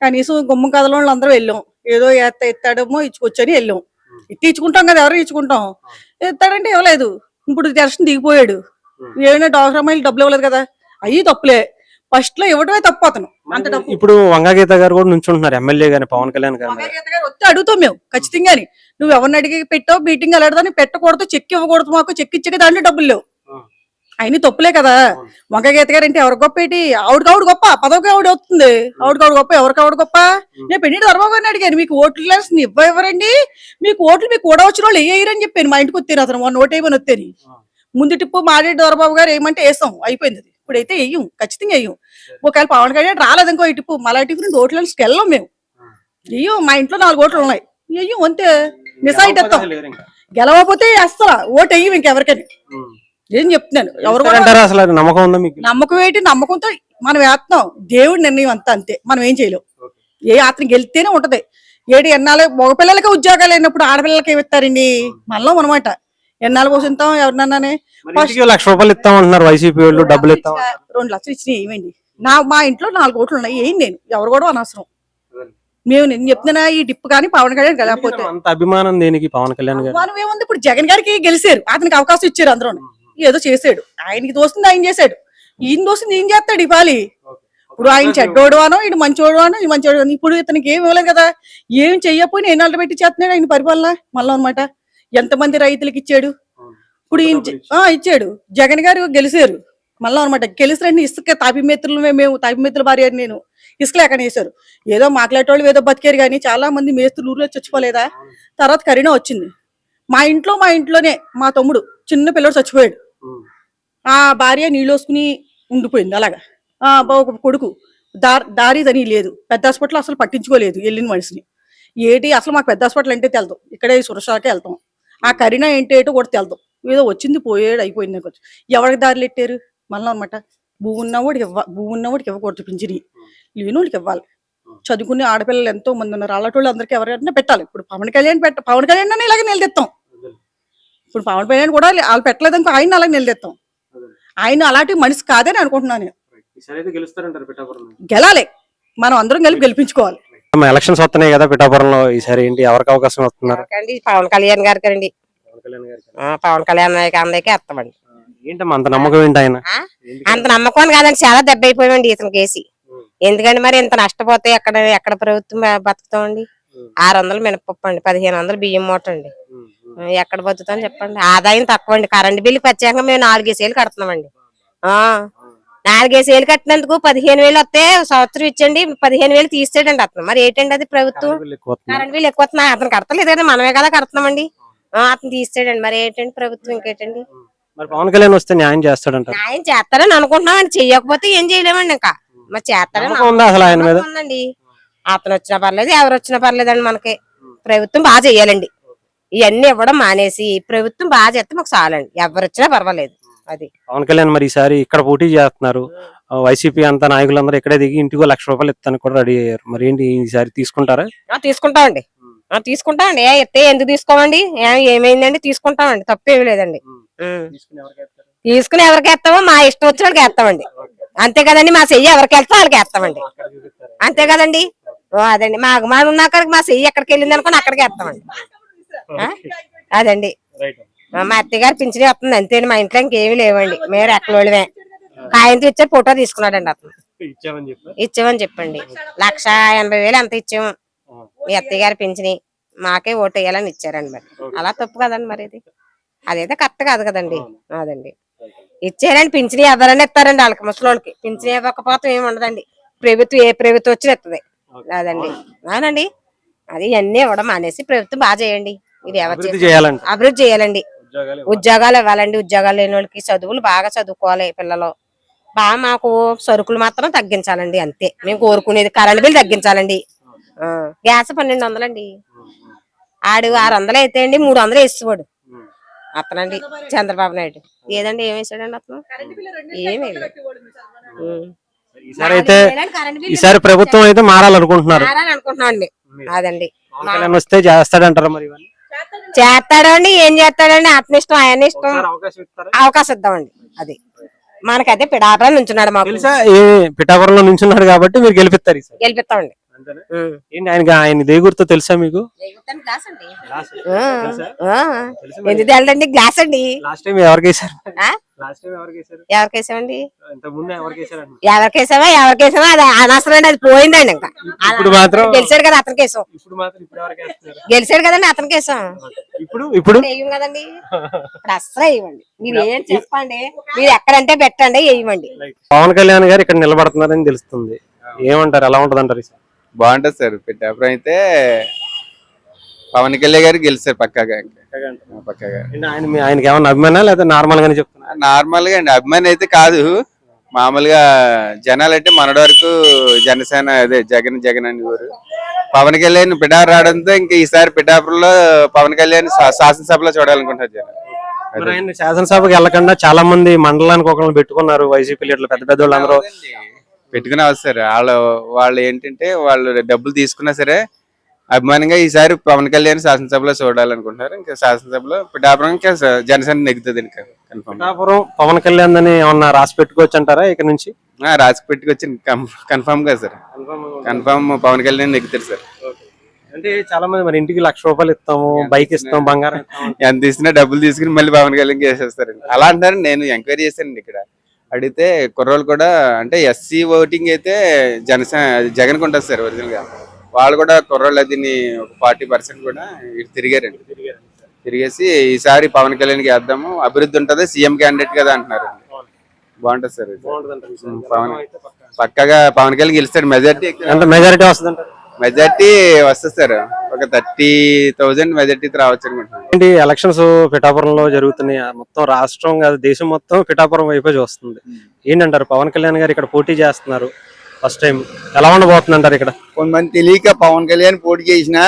కనీసం గుమ్మ కథలో వాళ్ళు అందరూ వెళ్ళాం, ఏదో ఎత్తాడేమో ఇచ్చుకొచ్చని వెళ్ళాం. ఇచ్చుకుంటాం కదా, ఎవరు ఇచ్చుకుంటాం, ఎత్తాడంటే ఇవ్వలేదు. ఇప్పుడు దర్శనం దిగిపోయాడు, ఏమైనా డాక్టర్ మహిళ డబ్బులు ఇవ్వలేదు కదా, అయ్యి తప్పులే. ఫస్ట్ లో ఇవ్వడమే తప్పు అతను అంత డబ్బు. ఇప్పుడు వంగగీత గారు కూడా నుంచుంటున్నారు ఎమ్మెల్యే గాని పవన్ కళ్యాణ్ గారు. వంగగీత గారు వస్తే అడుగుతాం మేము ఖచ్చితంగాని, నువ్వు ఎవరిని అడిగి పెట్టావు మీటింగ్ వెళ్ళడదాన్ని పెట్టకూడదు, చెక్ ఇవ్వకూడదు, మాకు చెక్ ఇచ్చే దాంట్లో డబ్బులు లేవు, అయినా తప్పులే కదా. వంగగీత గారు అంటే ఎవరు గొప్ప ఏంటి, ఆవిడకావిడ గొప్ప, పదవికి ఆవిడ వస్తుంది, ఆవిడకావిడ గొప్ప, ఎవరికావిడ గొప్ప. నేను పెళ్లి ధర్మబాబు గారిని అడిగాను, మీకు ఓట్లు ఇవ్వరండి, మీకు ఓట్లు మీకు కూడా వచ్చిన వాళ్ళు వేయరని చెప్పాను. మా ఇంటికి వచ్చాను అతను, ఓటు వేయమని వస్తేని ముందు టిప్పు మారేడు ధర్మబాబు గారు ఏమంటే వేస్తాం, అయిపోయింది. ఇప్పుడైతే వెయ్యం, ఖచ్చితంగా వెయ్యం. ఒకవేళ పవన్ కళ్యాణ్ రాలేదు ఇంకో టిప్పు మళ్ళీ టిప్పు ఓట్ల వెళ్ళాం మేము, వెయ్యం. మా ఇంట్లో 4 ఓట్లు ఉన్నాయి, వెయ్యం అంతే. నిజాయితీ ఎత్తాం, గెలవకపోతే వేస్తారా ఓటు వెయ్యం ఇంకెవరికని. ఏం చెప్తున్నాను, ఎవరు అసలు నమ్మకం ఉందా మీకు? నమ్మకం ఏంటి, నమ్మకంతో మనం వేస్తున్నాం, దేవుడి నిర్ణయం అంతా అంతే, మనం ఏం చేయలేం. ఏ యాత్ర గెలిస్తేనే ఉంటది. ఏడు ఎన్నాళ్ళు మగపిల్లలకి ఉద్యోగాలు అయినప్పుడు ఆడపిల్లలకి ఏమి ఇస్తారండి మనలో అనమాట ఎన్నాళ్ళు పోషిస్తాం ఎవరినన్నానే మరి ఇంటికి 1,00,000 రూపాయలు ఇస్తాం అంటున్నారు వైసీపీ వాళ్ళు, డబ్బులు ఇస్తాం 2 లక్షలు ఇచ్చినాయి ఏమండి మా ఇంట్లో 4 కోట్లు ఉన్నాయి ఏం నేను ఎవరు కూడా అనవసరం నేను చెప్తున్నా ఈ డిప్ కానీ పవన్ కళ్యాణ్ లేకపోతే అంత అభిమానం దేనికి పవన్ కళ్యాణ్ గారు? మనం ఏముంది ఇప్పుడు జగన్ గారికి గెలిచారు అతనికి అవకాశం ఇచ్చారు అందరూ ఏదో చేశాడు ఆయనకి దోస్తుంది ఆయన చేశాడు ఈయన దోస్తుంది ఏం చేస్తాడు ఇవ్వాలి ఇప్పుడు ఆయన చెడ్డోడు అనో ఇటు మంచోడు అనో ఈ మంచోడు అని ఇప్పుడు ఇతనికి ఏమి ఇవ్వలేదు కదా ఏం చెయ్యకపోయినా ఎన్నాళ్ళు పెట్టి చేస్తున్నాడు ఆయన పరిపాలన మళ్ళీ అనమాట ఎంతమంది రైతులకు ఇచ్చాడు ఇప్పుడు ఈయన ఇచ్చాడు జగన్ గారు గెలిచారు మళ్ళీ అనమాట గెలిచారండి ఇసుక తాపిమిత్రులు మేము తాపిమిత్రుల భార్య నేను ఇసుక లేక వేసారు ఏదో మాట్లాడేటోళ్ళు ఏదో బతికారు కానీ చాలా మంది మేస్తులు ఊర్లో చచ్చిపోలేదా తర్వాత కరీనా వచ్చింది మా ఇంట్లోనే మా తమ్ముడు చిన్న పిల్లడు చచ్చిపోయాడు ఆ భార్య నీళ్ళు వేసుకుని ఉండిపోయింది అలాగా ఒక కొడుకు దారి తని లేదు పెద్ద హాస్పిటల్ అసలు పట్టించుకోలేదు వెళ్ళిన మనిషిని ఏటి అసలు మాకు పెద్ద హాస్పిటల్ అంటే తెలదాం ఇక్కడే సురక్షకే వెళ్తాం ఆ కరీనా ఏంటో కూడా తెలదాం ఏదో వచ్చింది పోయాడు అయిపోయింది కొంచెం ఎవరికి దారిలు పెట్టారు మళ్ళీ అనమాట భూమి ఉన్నవాడికి ఇవ్వకూడదు పింఛని లేనోడికి ఇవ్వాలి చదువుకునే ఆడపిల్లలు ఎంతో మంది ఉన్నారు అలాంటి అందరికీ ఎవరైనా పెట్టాలి ఇప్పుడు పవన్ కళ్యాణ్ అని ఇలాగే నిలదెత్తాం ఇప్పుడు పవన్ కళ్యాణ్ కూడా వాళ్ళు పెట్టలేదనుకో ఆయన అలాగే నిలదెత్తాం ఆయన అలాంటి మనిషి కాదని అనుకుంటున్నాను గెలాలి మనం అందరం కలిపి గెలిపించుకోవాలి ఎలక్షన్స్ వస్తున్నాయి కదా పిఠాపురంలో ఈసారి ఏంటి ఎవరికి అవకాశం వస్తున్నారు? పవన్ కళ్యాణ్ గారికి అండి పవన్ కళ్యాణ్ అందరికీ వస్తామండి ఏంటమ్మా అంత నమ్మకం ఏంటి ఆయన? అంత నమ్మకం కాదండి చాలా దెబ్బ అయిపోయామండి ఇతని కేసి ఎందుకంటే మరి ఇంత నష్టపోతే ఎక్కడ ప్రభుత్వం బతుకుతామండి 600 మినపప్పు అండి 1500 బియ్యం మూట అండి ఎక్కడ బతుకుతాం చెప్పండి ఆదాయం తక్కువ అండి కరెంట్ బిల్లు ప్రత్యేకంగా మేము 4 ఏళ్ళు కడుతున్నామండి 4 ఏళ్ళు కట్టినందుకు 15,000 వస్తే సంవత్సరం ఇచ్చండి 15,000 తీసేయండి అతను మరి ఏంటండి అది ప్రభుత్వం కరెంట్ బిల్లు ఎక్కువ అతను కడతలేదు కదా మనమే కదా కడుతున్నామండి అతను తీసేయండి మరి ఏంటండి ప్రభుత్వం ఇంకేంటండి మరి పవన్ కళ్యాణ్ వస్తే న్యాయం చేస్తాడంట న్యాయం చేస్తారని అనుకుంటున్నామండి చెయ్యకపోతే ఏం చేయలేమండి ఇంకా మరి చేస్తారని అసలు ఆయన మీద ఉందండి అతను వచ్చినా పర్లేదు ఎవరు వచ్చినా పర్లేదండి మనకి ప్రభుత్వం బాగా చెయ్యాలండి ఇవన్నీ ఇవ్వడం మానేసి ప్రభుత్వం బాగా చేస్తే మాకు చాలండి ఎవరు వచ్చినా పర్వాలేదు అది పవన్ కళ్యాణ్ మరి ఈసారి ఇక్కడ పోటీ చేస్తున్నారు వైసీపీ అంతా నాయకులందరూ ఇక్కడే దిగి ఇంటికి 1,00,000 రూపాయలు ఇస్తాను కూడా రెడీ అయ్యారు మరి ఏంటి ఈసారి తీసుకుంటారా? తీసుకుంటామండి తీసుకుంటామండి ఎత్తే ఎందుకు తీసుకోమండి ఏమైందండి తీసుకుంటామండి తప్పేమి లేదండి తీసుకుని ఎవరికి వేస్తామో మా ఇష్టం వచ్చిన వాళ్ళకి వేస్తామండి అంతే కదండి మా చెయ్యి ఎవరికి వెళ్తా వాళ్ళకి వేస్తామండి అంతే కదండి అదండి మా అభిమానం ఉన్నాక మా చెయ్యి ఎక్కడికి వెళ్ళింది అనుకోని అక్కడికి వేస్తామండి అదండి మా అత్తయ్య గారు పింఛని వస్తుంది అంతే మా ఇంట్లో ఇంకేమీ లేవండి మేము ఎక్కడోళ్ళమే కాయంతో ఇచ్చారు ఫోటో తీసుకున్నాడండి అతను ఇచ్చామని చెప్పండి 1,80,000 అంత ఇచ్చాము మీ అత్తయ్య గారి పింఛని మాకే ఓటు వేయాలని ఇచ్చారండి మరి అలా తప్పు కదండి మరి ఇది అదైతే కరెక్ట్ కాదు కదండి అదండి ఇచ్చారండి పింఛని ఎవరైనా ఇస్తారండి వాళ్ళకి ముసలోళ్ళకి పింఛని ఇవ్వకపోతే ఏమి ఉండదండి ప్రభుత్వం ఏ ప్రభుత్వం వచ్చి ఇస్తుంది అదండి అవునండి అది ఇవన్నీ ఇవ్వడం మానేసి ప్రభుత్వం బాగా చేయండి ఇది ఎవరు అభివృద్ధి చేయాలండి ఉద్యోగాలు ఇవ్వాలండి ఉద్యోగాలు లేని వాళ్ళకి చదువులు బాగా చదువుకోవాలి పిల్లలు బాగా మాకు సరుకులు మాత్రం తగ్గించాలండి అంతే మేము కోరుకునేది కరెంట్ బిల్ తగ్గించాలండి గ్యాస్ 1,200 అండి ఆడు 600 అయితే అండి 300 వేసేవాడు అతనండి చంద్రబాబు నాయుడు ఏదండి ఏం వేసాడండి అతను ఏమీ ఈసారి ప్రభుత్వం అయితే మారాలనుకుంటున్నారు అండి అదండి వస్తే చేస్తాడంటారా మరి చేస్తాడండి ఏం చేస్తాడండి అతని ఇష్టం ఆయన ఇష్టం అవకాశం ఇద్దామండి అది మనకైతే పిఠాపురం నుంచున్నాడు మాకు పిఠాపురంలో నుంచున్నాడు కాబట్టి మీరు గెలిపిస్తారు గెలిపిస్తామండి ఆయన దేగుర్తో తెలుసా మీకు? ఎందుకు తెలండి గ్లాస్ అండి ఎవరికేసామండి ఎవరికేసామా అది అనవసరం అండి అది పోయిందండి ఇంకా గెలిచాడు కదా అతని కేసం గెలిచాడు కదండి అతని కేసం ఇప్పుడు వేయం కదండి ఇప్పుడు అస్సలు వేయమండి మీరు ఏం చెప్పండి మీరు ఎక్కడంటే పెట్టండి వేయమండి పవన్ కళ్యాణ్ గారు ఇక్కడ నిలబడుతున్నారని తెలుస్తుంది ఏమంటారు ఎలా ఉంటది అంటారు? బాగుంటది సార్ పిఠాపురం అయితే పవన్ కళ్యాణ్ గారు గెలిచారు పక్కాగా ఆయనకి ఏమన్నా అభిమానా లేదా నార్మల్ గానే చెప్తున్నా? నార్మల్ గా అండి అభిమాని అయితే కాదు మామూలుగా జనాలు అంటే మనటి వరకు జనసేన అదే జగన్ అని ఊరు పవన్ కళ్యాణ్ పిఠాపురం రావడంతో ఇంకా ఈసారి పిఠాపురంలో పవన్ కళ్యాణ్ శాసనసభలో చూడాలనుకుంటారు జనం. శాసనసభకి వెళ్ళకుండా చాలా మంది మండలానికి ఒకరిని పెట్టుకున్నారు వైసీపీ లీడర్లు పెద్ద పెద్ద వాళ్ళందరూ పెట్టుకునే వస్తారు వాళ్ళు ఏంటంటే వాళ్ళు డబ్బులు తీసుకున్నా సరే అభిమానంగా ఈసారి పవన్ కళ్యాణ్ శాసనసభలో చూడాలనుకుంటున్నారు. ఇంకా శాసనసభలో పిఠాపురం ఇంకా జనసేన నెగ్గుతుంది ఇంకా కన్ఫర్మ్. పిఠాపురం పవన్ కళ్యాణ్ అని ఏమన్నా రాసి పెట్టుకోవచ్చు అంటారా ఇక్కడ నుంచి? రాసి పెట్టుకొచ్చి కన్ఫర్మ్ గా సార్, కన్ఫర్మ్ పవన్ కళ్యాణ్ నెగ్గుతారు సార్. అంటే చాలా మంది మరి ఇంటికి ₹1,00,000 ఇస్తాము, బైక్ ఇస్తాం, బంగారం ఇస్తాం, ఎంత ఇచ్చినా డబ్బులు తీసుకుని మళ్ళీ పవన్ కళ్యాణ్ వేసేస్తారండి. అలా అంటారు. నేను ఎంక్వైరీ చేశానండి ఇక్కడ అడిగితే కుర్రోళ్ళు కూడా, అంటే ఎస్సీ ఓటింగ్ అయితే జగన్ ఉంటుంది సార్ ఒరిజినల్ గా. వాళ్ళు కూడా కుర్రోళ్ళు అది ఒక 40% కూడా ఇటు తిరిగారండి. తిరిగేసి ఈసారి పవన్ కళ్యాణ్ వేద్దాము, అభివృద్ధి ఉంటుంది, సీఎం క్యాండిడేట్ కదా అంటున్నారు. బాగుంటుంది సార్. పక్కగా పవన్ కళ్యాణ్ గెలుస్తాడు. మెజారిటీ వస్తుంది. మెజార్టీ వస్తుంది సార్, ఒక 30,000 మెజార్టీ రావచ్చు అనుకుంటున్నాను. ఏంటి ఎలక్షన్స్ పిఠాపురంలో జరుగుతున్నాయి, మొత్తం రాష్ట్రం కాదు దేశం మొత్తం పిఠాపురం వైపే చూస్తుంది. ఏంటంటారు, పవన్ కళ్యాణ్ గారు ఇక్కడ పోటీ చేస్తున్నారు ఫస్ట్ టైం, ఎలా ఉండబోతుంది అంటారు? ఇక్కడ కొంతమంది తెలియక పవన్ కళ్యాణ్ పోటీ చేసినా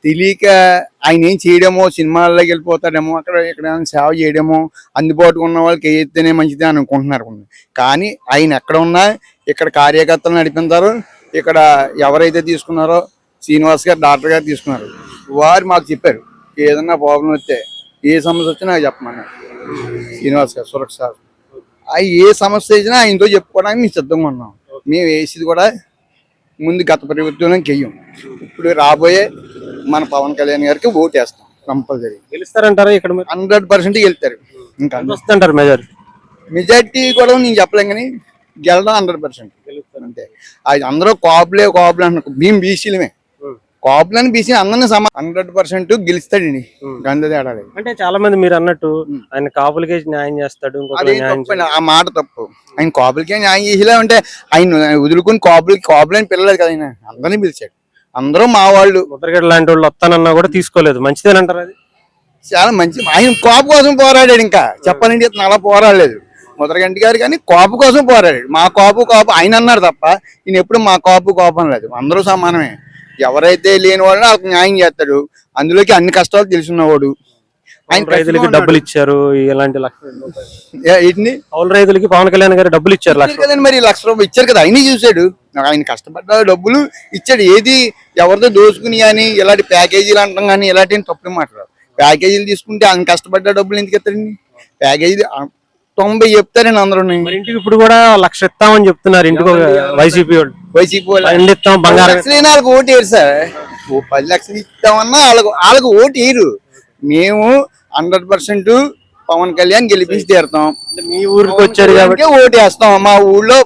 తెలియక ఆయన ఏం చేయడమో, సినిమాల్లోకి వెళ్ళిపోతాడేమో, ఇక్కడ సేవ చేయడమో, అందుబాటులో ఉన్న వాళ్ళకి అయితేనే మంచిది అని అనుకుంటున్నారు. కానీ ఆయన ఎక్కడ ఉన్నా ఇక్కడ కార్యకర్తలు నడిపిస్తారు. ఇక్కడ ఎవరైతే తీసుకున్నారో శ్రీనివాస్ గారు, డాక్టర్ గారు తీసుకున్నారు. వారు మాకు చెప్పారు ఏదన్నా ప్రాబ్లం వస్తే, ఏ సమస్య వచ్చినా నాకు చెప్పమన్నారు. శ్రీనివాస్ గారు సురక్ష ఏ సమస్య వచ్చినా ఆయనతో చెప్పుకోవడానికి మేము సిద్ధంగా ఉన్నాం. మేము వేసేది కూడా ముందు గత ప్రభుత్వానికి వెయ్యం, ఇప్పుడు రాబోయే మన పవన్ కళ్యాణ్ గారికి ఓటు వేస్తాం. కంపల్సరీ గెలుస్తారంటారా? ఇక్కడ 100% గెలుస్తారు. ఇంకా వస్తుంటారు మెజార్టీ కూడా నేను చెప్పలేం, కానీ గెలడం 100% అంతే. అది అందరూ కాపులే అంటున్నారు. మేము బీసీలమే, కాపులని బీసీ అందరినీ 100% గెలుస్తాడండి. గంధ తేడా. అంటే చాలా మంది మీరు అన్నట్టు ఆయన కాపులకే న్యాయం చేస్తాడు, ఆ మాట తప్పు. ఆయన కాపులకే న్యాయం చేసేలా ఉంటే ఆయన వదులుకుని కాపులని పిల్లలేదు కదా, ఆయన అందరినీ పిలిచాడు. అందరూ మా వాళ్ళు. ముద్రగడ్డ లాంటి వాళ్ళు వస్తానన్నా కూడా తీసుకోలేదు. మంచిదేనంటారు అది? చాలా మంచి. ఆయన కాపు కోసం పోరాడాడు. ఇంకా చెప్పాలంటే అలా పోరాడలేదు ముద్రగంటి గారు, కానీ కాపు కోసం పోరాడాడు. మా కాపు ఆయన అన్నారు తప్ప ఈయన ఎప్పుడు మా కాపు అనలేదు. అందరూ సమానమే. ఎవరైతే లేని వాళ్ళని వాళ్ళకి న్యాయం చేస్తాడు. అందులోకి అన్ని కష్టాలు తెలుసున్నవాడు. ఆయన రైతులకి డబ్బులు ఇచ్చారు, ఇలాంటి వీటిని కౌలు రైతులకి పవన్ కళ్యాణ్ గారు డబ్బులు ఇచ్చారు కదండి. మరి ₹1,00,000 ఇచ్చారు కదా, ఆయన చూశాడు. ఆయన కష్టపడ్డ డబ్బులు ఇచ్చాడు. ఏది ఎవరితో దోసుకుని కానీ ఇలాంటి ప్యాకేజీలు అంటాం కానీ ఇలాంటి తప్పు మాట్లాడు. ప్యాకేజీలు తీసుకుంటే ఆయన కష్టపడ్డ డబ్బులు ఎందుకు ఇస్తారండి? ప్యాకేజీ 90 చెప్తారండి అందరూ. ఇంటికి ఇప్పుడు కూడా 1,00,000 ఇస్తామని చెప్తున్నారు. ఇంటికి వైసీపీ వాళ్ళు ఇస్తాం, బంగారం. వాళ్ళకి ఓటు వేయరు సార్. 10 లక్షలు ఇస్తామన్నా వాళ్ళకి ఓటు వేయరు. మేము 100% పవన్ కళ్యాణ్ గెలిపించి తీరుతాం. మీ ఊరికి వచ్చారు కాబట్టి ఓటు వేస్తాం. మా ఊళ్ళో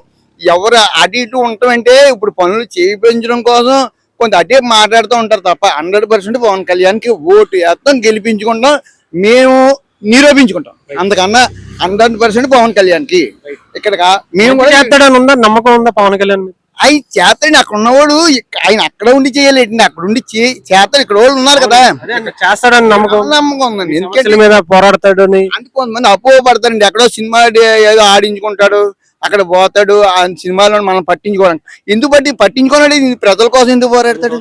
ఎవరు అటు ఇటు ఉంటామంటే ఇప్పుడు పనులు చేయించడం కోసం కొంత అటే మాట్లాడుతూ ఉంటారు తప్ప 100% పవన్ కళ్యాణ్కి ఓటు వేస్తాం, గెలిపించుకుంటాం, మేము నిరూపించుకుంటాం. అందుకన్నా 100% పవన్ కళ్యాణ్కి. ఇక్కడ మేము కూడా చేస్తాడని ఉందా, నమ్మకం ఉందా పవన్ కళ్యాణ్? ఆయన చేస్తాడు. అక్కడ ఉన్నవాడు ఆయన అక్కడ ఉండి చేయలేండి, అక్కడ ఉండి చేస్తాడు. ఇక్కడ వాళ్ళు ఉన్నారు కదా, చేస్తాడని నమ్మకం ఉందండి. ఎందుకంటే మీద పోరాడతాడు అని అంటే కొంతమంది అపోహపడతారండి. ఎక్కడో సినిమా ఏదో ఆడించుకుంటాడు, అక్కడ పోతాడు. ఆ సినిమాలో మనం పట్టించుకోవడానికి ఎందుకు పట్టించుకోవాలంటే ప్రజల కోసం ఎందుకు పోరాడతాడు?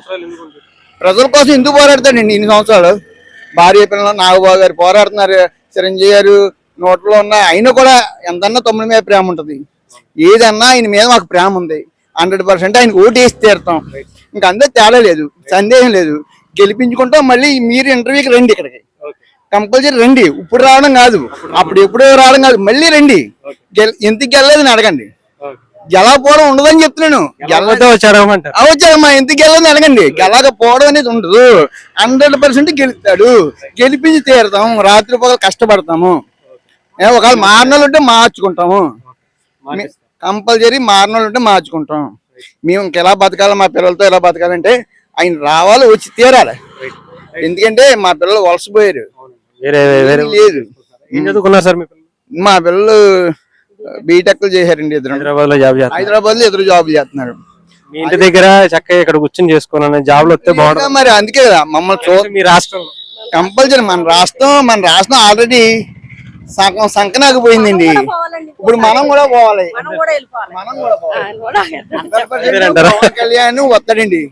ప్రజల కోసం ఎందుకు పోరాడతాడండి? ఇన్ని సంవత్సరాలు భార్య పిల్లలు నాగబాబు గారు పోరాడుతున్నారు, చిరంజీవి గారు నోట్లో ఉన్న. ఆయన కూడా ఎంతన్నా తమ్ముడి మీద ప్రేమ ఉంటుంది. ఏదన్నా ఆయన మీద మాకు ప్రేమ ఉంది. 100% ఆయనకు ఓటు వేసి తీరుతాం. ఇంకా అందరూ తేడా లేదు, సందేహం లేదు. గెలిపించుకుంటాం. మళ్ళీ మీరు ఇంటర్వ్యూకి రండి, ఇక్కడికి కంపల్సరీ రండి. ఇప్పుడు రావడం కాదు, అప్పుడు ఎప్పుడో రావడం కాదు, మళ్ళీ రండి. ఎందుకు గెలలేదని అడగండి. గెలకపోవడం ఉండదని చెప్తున్నాను. వచ్చారమ్మా, ఎందుకు గెలదని అడగండి. గెలకపోవడం అనేది ఉండదు. 100% గెలుస్తాడు. గెలిపించి తీరుతాం. రాత్రి పగలు కష్టపడతాము. ఒకవేళ మారినోళ్ళు ఉంటే మార్చుకుంటాము. కంపల్సరీ మారినోళ్ళు ఉంటే మార్చుకుంటాం. మేము ఇంకెలా బతకాలి, మా పిల్లలతో ఎలా బతకాలంటే ఆయన రావాలి, వచ్చి తీరాలి. ఎందుకంటే మా పిల్లలు వలసపోయారు. లేదు. మా పిల్లలు బీటెక్లు చేశారండి. ఇద్దరు హైదరాబాద్ లో ఇద్దరు జాబ్ చేస్తున్నారు. మీ ఇంటి దగ్గర చక్కగా ఇక్కడ కూర్చొని చేసుకోవాలని జాబ్లు వస్తే బాగుంటుంది. మరి అందుకే కదా మమ్మల్ని మీ రాష్ట్రం కంపల్సరీ. మన రాష్ట్రం ఆల్రెడీ సగం సంకనాకపోయిందండి. ఇప్పుడు మనం కూడా పోవాలి. పవన్ కళ్యాణ్ వస్తాడండి.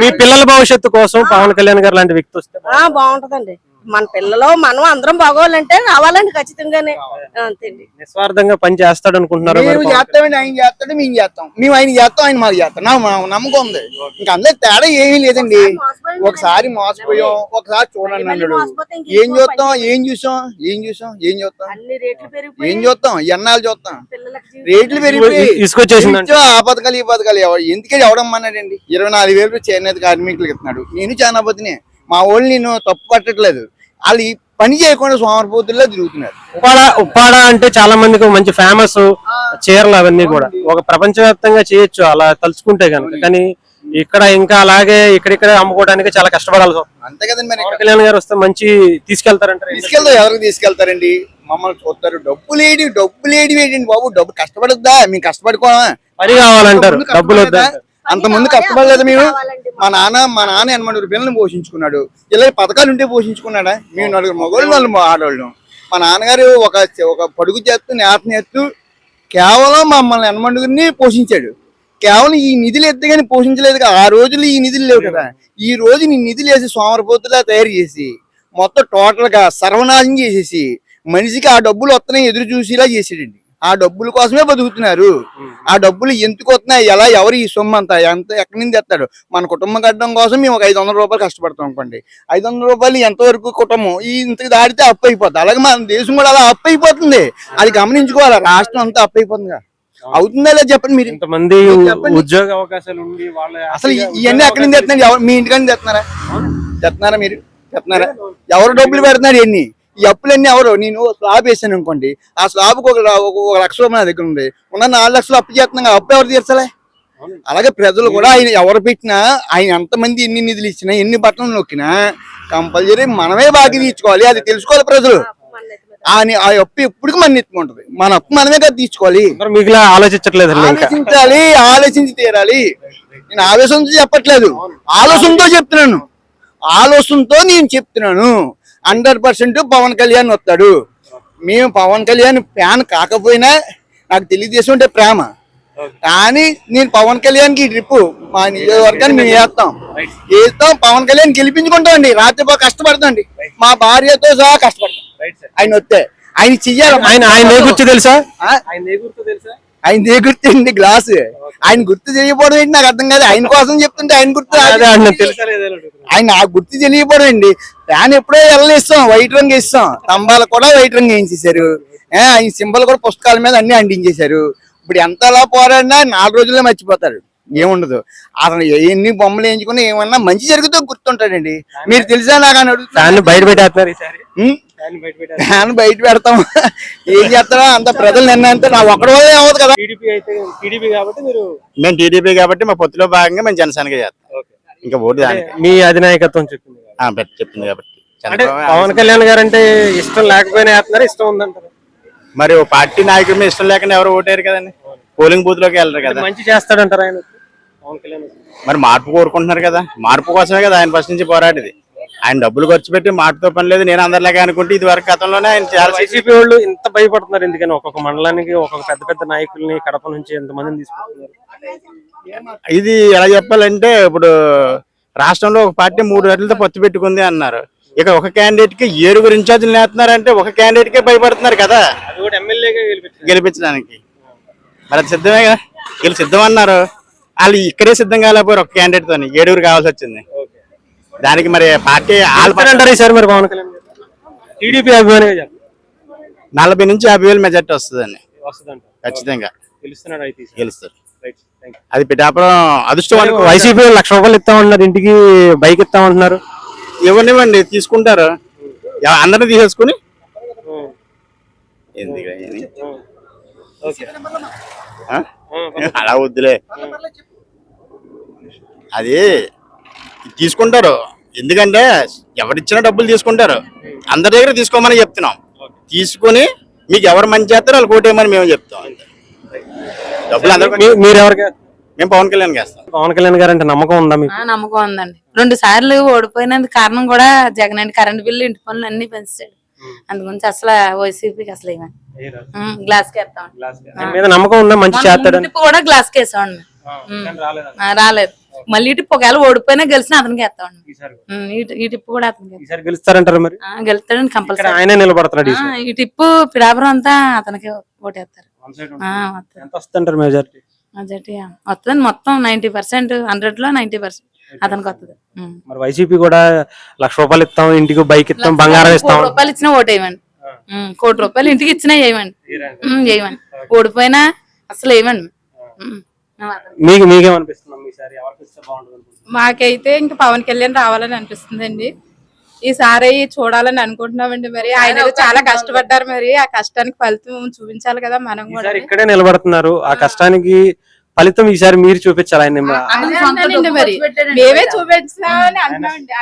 మీ పిల్లల భవిష్యత్తు కోసం పవన్ కళ్యాణ్ గారు లాంటి వ్యక్తి వస్తే బాగుంటదండి. మన పిల్లలు మనం అందరం బాగోవాలంటే రావాలండి ఖచ్చితంగానే అంతేండి. నిస్వార్థంగా పని చేస్తాడు అనుకుంటున్నారు మేము చేస్తామండి, ఆయన చేస్తాడు, మేము చేస్తాం. మేము ఆయన చేస్తాం, ఆయన మాకు చేస్తాం. నాకు నమ్మకం ఉంది. ఇంకా అందరూ తేడా ఏమీ లేదండి. ఒకసారి మోసపోయాం, ఒకసారి చూడండి అన్నాడు. ఏం చూస్తాం, ఏం చూసాం, ఏం చూస్తాం, ఏం చూస్తాం, ఏం చూస్తాం, ఎన్నాళ్ళు చూస్తాం. రేట్లు పెరిగిపోయి తీసుకొచ్చేసిందండి. ఆ పథకాలు ఈ పథకాలు ఎందుకని ఎవడమ్మన్నాడండి? 24,000 చేనేత కార్మికులకు ఇస్తున్నాడు. నేను చానాపతినే, మా వాళ్ళు నేను తప్పు పట్టట్లేదు. వాళ్ళు ఈ పని చేయకుండా సోమరపోతుల్లో తిరుగుతున్నారు. ఉప్పాడ అంటే చాలా మందికి మంచి ఫేమస్ చీరలు అవన్నీ కూడా ఒక ప్రపంచవ్యాప్తంగా చేయొచ్చు అలా తలుచుకుంటే కనుక. కానీ ఇక్కడ ఇంకా అలాగే ఇక్కడిక్కడ అమ్ముకోవడానికి చాలా కష్టపడాల్సి వస్తుంది. అంతే కదండి. మరి పవన్ కళ్యాణ్ గారు వస్తే మంచి తీసుకెళ్తారంటారు. తీసుకెళ్తారు, ఎవరికి తీసుకెళ్తారండి? మమ్మల్ని చూస్తారు. డబ్బులు ఏంటండి బాబు? డబ్బు కష్టపడద్దా? మేము కష్టపడుకోవా? పని కావాలంటారు, డబ్బులు వద్దా? అంత ముందు కష్టపడలేదు మేము. మా నాన్న 80 పిల్లల్ని పోషించుకున్నాడు. ఇలా పథకాలు ఉంటే పోషించుకున్నాడా? మేము 4 మగవాళ్ళు 4 ఆడవాళ్ళు. మా నాన్నగారు ఒక పడుగు చేస్తూ నేతూ కేవలం మమ్మల్ని 80 పోషించాడు. కేవలం ఈ నిధులు ఎత్తే కానీ పోషించలేదు కదా. ఆ రోజులు ఈ నిధులు లేవు కదా. ఈ రోజు నీ నిధులు వేసి సోమరపోతులా తయారు చేసి మొత్తం టోటల్ గా సర్వనాశం చేసేసి మనిషికి ఆ డబ్బులు వస్తున్నాయి ఎదురు చూసేలా చేసాడండి. ఆ డబ్బుల కోసమే బతుకుతున్నారు. ఆ డబ్బులు ఎందుకు వస్తున్నాయి, ఎలా, ఎవరు ఈ సొమ్ము అంతా ఎక్కడి నుంచి తెస్తాడు? మన కుటుంబం కట్టడం కోసం మేము ఒక 500 రూపాయలు కష్టపడతాం అనుకోండి. 500 రూపాయలు ఎంతవరకు కుటుంబం ఇంతకు దాడితే అప్పు అయిపోతుంది. అలాగే మన దేశం కూడా అలా అప్పు అయిపోతుంది. అది గమనించుకోవాలి. రాష్ట్రం అంతా అప్పు అయిపోతుంది. అవుతుందా లేదా చెప్పండి మీరు. ఇంతమంది ఉద్యోగ అవకాశాలు ఉండి వాళ్ళ అసలు ఇవన్నీ ఎక్కడి నుంచి తెస్తున్నారు? ఎవరు మీ ఇంటికాని తెస్తున్నారా? మీరు తెస్తున్నారా? ఎవరు డబ్బులు పెడుతున్నారు? ఎన్ని ఈ అప్పులన్నీ ఎవరు? నేను స్లాబ్ వేసాను అనుకోండి, ఆ స్లాబ్కి ఒక 1,00,000 రూపాయలు నా దగ్గర ఉంది. ఉన్న 4 లక్షలు అప్పు చేస్తున్నాం. అప్పు ఎవరు తీర్చలే? అలాగే ప్రజలు కూడా ఆయన ఎవరు పెట్టినా, ఆయన ఎంతమంది ఎన్ని నిధులు ఇచ్చినా, ఎన్ని బట్టలు నొక్కినా కంపల్సరీ మనమే బాకీ తీర్చుకోవాలి. అది తెలుసుకోవాలి ప్రజలు. ఆ అప్పు ఎప్పటికీ మన ఎత్తుకుంటది. మన అప్పు మనమే కదా తీర్చుకోవాలి. మిగిలిన ఆలోచించట్లేదు. ఆలోచించి తీరాలి. నేను ఆవేశంతో చెప్పట్లేదు, ఆలోచనతో చెప్తున్నాను. ఆలోచనతో నేను చెప్తున్నాను. 100% పవన్ కళ్యాణ్ వస్తాడు. మేము పవన్ కళ్యాణ్ ఫ్యాన్ కాకపోయినా నాకు తెలుగుదేశం అంటే ప్రేమ. కానీ నేను పవన్ కళ్యాణ్ కి ట్రిప్ మా నియోజకవర్గాన్ని మేము వేస్తాం. పవన్ కళ్యాణ్ గెలిపించుకుంటాం అండి. రాత్రి కష్టపడతాం. మా భార్యతో సహా కష్టపడతాం. ఆయన వస్తే ఆయన చెయ్యాలి. ఆయన గుర్తు తెలుసా? ఆయన గుర్తు అండి గ్లాస్. ఆయన గుర్తు తెలియకపోవడం ఏంటి నాకు అర్థం కాదు. ఆయన కోసం చెప్తుంటే ఆయన గుర్తు ఆయన ఆ గుర్తు తెలియకపోవడం అండి. ఫ్యాన్ ఎప్పుడో వెళ్ళనిస్తాం, వైట్ రంగు వేస్తాం. స్తంభాలు కూడా వైట్ రంగు వేయించేశారు. ఆయన సింబల్ కూడా పుస్తకాల మీద అన్ని అంటించేశారు. ఇప్పుడు ఎంతలా పోరాడినా 4 రోజుల్లో మర్చిపోతారు. ఏముండదు. అతను ఎన్ని బొమ్మలు వేయించుకున్నా ఏమన్నా మంచి జరుగుతూ గుర్తుంటాడండి. మీరు తెలుసా? నాకు అని అడుగుతాను. బయట పెట్టేస్తున్నారు. ఫ్యాన్ బయట పెడతాం. ఏం చేస్తారో అంత ప్రజలు నిర్ణయంతో నా ఒక్కడి వల్ల అవ్వదు కదా. మేము టీడీపీ కాబట్టి మా పొత్తులో భాగంగా మేము జనసేనగా చేస్తాం. ఇంకా ఓటు మీ అధినాయకత్వం చెప్పింది చెప్పింది కాబట్టి. పవన్ కళ్యాణ్ గారు అంటే ఇష్టం లేకపోయినా వేస్తున్నారు, ఇష్టం ఉందంటారు. మరి ఓ పార్టీ నాయకుడి మీద ఇష్టం లేకుండా ఎవరు ఓటేరు కదండి. పోలింగ్ బూత్ లోకి వెళ్ళరు కదా. మంచి చేస్తాడంటారు ఆయన పవన్ కళ్యాణ్. మరి మార్పు కోరుకుంటున్నారు కదా. మార్పు కోసమే కదా ఆయన ఫస్ట్ నుంచి పోరాడేది. ఆయన డబ్బులు ఖర్చు పెట్టి మార్పుతో పని లేదు. నేను అందరిలాగా అనుకుంటే ఇది వరకు గతంలోనే ఆయన చాలా వైసీపీ వాళ్ళు ఇంత భయపడుతున్నారు ఎందుకని? ఒక్కొక్క మండలానికి ఒక్కొక్క పెద్ద పెద్ద నాయకుల్ని కడప నుంచి ఎంతమందిని తీసుకుంటున్నారు. ఇది ఎలా చెప్పాలంటే, ఇప్పుడు రాష్ట్రంలో ఒక పార్టీ 3 రెట్లతో పొత్తు పెట్టుకుంది అన్నారు. ఇక ఒక క్యాండిడేట్ కి 7 ఇన్ఛార్జీలు నేస్తున్నారంటే ఒక క్యాండిడేట్ కే భయపడుతున్నారు కదా గెలిపించడానికి. మరి అది సిద్ధమే కదా. వీళ్ళు సిద్ధం అన్నారు, వాళ్ళు ఇక్కడే సిద్ధం కాలేకపోయారు. ఒక క్యాండిడేట్ తోని 7 కావాల్సి వచ్చింది. దానికి మరి పార్టీ అంటారు సార్. మరి పవన్ కళ్యాణ్ టీడీపీ అభిమానిగా 40 నుంచి 50,000 మెజార్టీ వస్తుందండి. ఖచ్చితంగా గెలుస్తారు. అది పిఠాపురం అదృష్టం. వైసీపీ 1,00,000 రూపాయలు ఇస్తామన్నారు, ఇంటికి బైక్ ఇస్తామంటున్నారు. ఇవ్వనివ్వండి, తీసుకుంటారు. అందరినీ తీసేసుకుని అలా వద్దులే. అది తీసుకుంటారు. ఎందుకంటే ఎవరిచ్చిన డబ్బులు తీసుకుంటారు. అందరి దగ్గర తీసుకోమని చెప్తున్నాం. తీసుకుని మీకు ఎవరు మంచి చేస్తారో వాళ్ళు కోటేయమని మేము చెప్తాం. డబ్బులు అందరూ. మీరు ఎవరికి? మేము పవన్ కళ్యాణ్ చేస్తాం. పవన్ కళ్యాణ్ గారు అంటే నమ్మకం ఉందా మీకు? నమ్మకం ఉందండి. 2 సార్లు ఓడిపోయినందుకు కారణం కూడా జగన్ అండి. కరెంట్ బిల్లు, ఇంటి పనులు అన్ని పెంచాడు. అందుగురించి అసలు వైసీపీకి అసలు గ్లాస్ కి వేస్తాం. నమ్మకం ఉందా? మంచి చేస్తాడు కూడా గ్లాస్ కి వేసామండి. రాలేదు. మళ్ళీ ఈ టిప్పు ఒకవేళ ఓడిపోయినా గెలిచినా అతనికి వేస్తామండి. ఈసారి ఈ టిప్పు కూడా అతనికి ఈసారి గెలుస్తారంటారు మరి? గెలుస్తాడని ఇక్కడ కంపల్సరీ. ఆయనే నిలబడుతున్నాడు ఈసారి. ఈ టిప్పు పిడాపురం అంతా అతనికి ఓటేస్తారు. వన్ సైడ్ వస్తుంది. ఎంత వస్తుంటారు మెజారిటీ? వస్తుందండి మొత్తం 90%, 100లో 90% అతనికి వస్తుంది. మరి వైసీపీ కూడా ₹1,00,000 ఇస్తాం, ఇంటికి బైక్ ఇస్తాం, బంగారం ఇస్తాం. ₹1,00,000 ఇచ్చినా ఓటేయమండి. ₹1,00,000 ఇంటికి ఇచ్చినా వేయమండి. వేయమండి. ఓడిపోయినా అసలు వేయమండి. మీకేమనిపిస్తున్నాం ఈసారి ఎవరికి ఇస్తే బాగుంటుంది? మాకైతే ఇంకా పవన్ కళ్యాణ్ రావాలని అనిపిస్తుందండి. ఈసారి చూడాలని అనుకుంటున్నామండి. మరి ఆయన ఏదో చాలా కష్టపడ్డారు, మరి ఆ కష్టానికి ఫలితం చూపించాలి కదా మనం కూడా. ఈసారి ఇక్కడే నిలబడుతున్నారు, ఆ కష్టానికి ఫలితం ఈసారి మీరు చూపించాలి ఆయన. మరి మేమే చూపించామని అంటున్నామండి.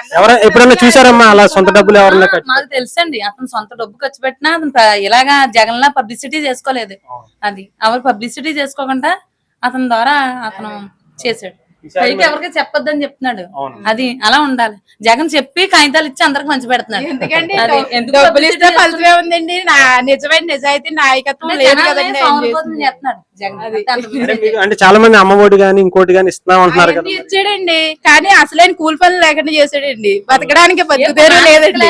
ఎప్పుడైనా చూసారమ్మా అలా సొంత డబ్బులు ఎవరన్నా? మాకు తెలుసండి, అతను సొంత డబ్బు ఖర్చు పెట్టినా అతను ఇలాగా జగన్ లా పబ్లిసిటీ చేసుకోలేదు. అది ఎవరు పబ్లిసిటీ చేసుకోకుండా అతని ద్వారా అతను చేశాడు. పైకి ఎవరికి చెప్పొద్దని చెప్తున్నాడు. అది అలా ఉండాలి. జగన్ చెప్పి కాగితాలు ఇచ్చి అందరికి మంచి పెడుతున్నాడు. ఎందుకంటే డబ్బులు ఇస్తే ఫలితమే ఉందండి. నిజమైన నిజాయితీ నాయకత్వం లేదు కదండి. అంటే చాలా మంది అమ్మఒడి గాని ఇంకోటి గాని ఇస్తున్నాం అంటున్నారు కదా. ఇచ్చాడండి, కానీ అసలైన కూలి పనులు లేకుండా చేసాడండి. బతకడానికి బతుకుదేరు లేదండి.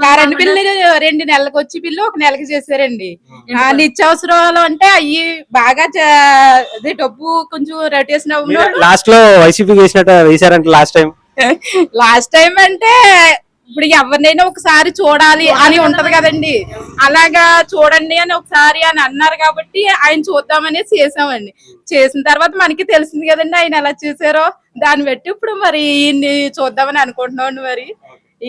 కరెంట్ బిల్లు 2 నెలలకు వచ్చి బిల్లు 1 నెలకి చేశారండి. నిత్యావసరాలు అంటే అవి బాగా డబ్బు కొంచెం రొటేషన్ లాస్ట్ లో వైసీపీ వేసారంటే లాస్ట్ టైం అంటే ఇప్పుడు ఎవరినైనా ఒకసారి చూడాలి అని ఉంటది కదండి. అలాగా చూడండి అని ఒకసారి అని అన్నారు కాబట్టి ఆయన చూద్దామని చేసామండి. చేసిన తర్వాత మనకి తెలిసింది కదండి ఆయన ఎలా చేశారో. దాన్ని బట్టి ఇప్పుడు మరి ఈయన్ని చూద్దామని అనుకుంటున్నాం. మరి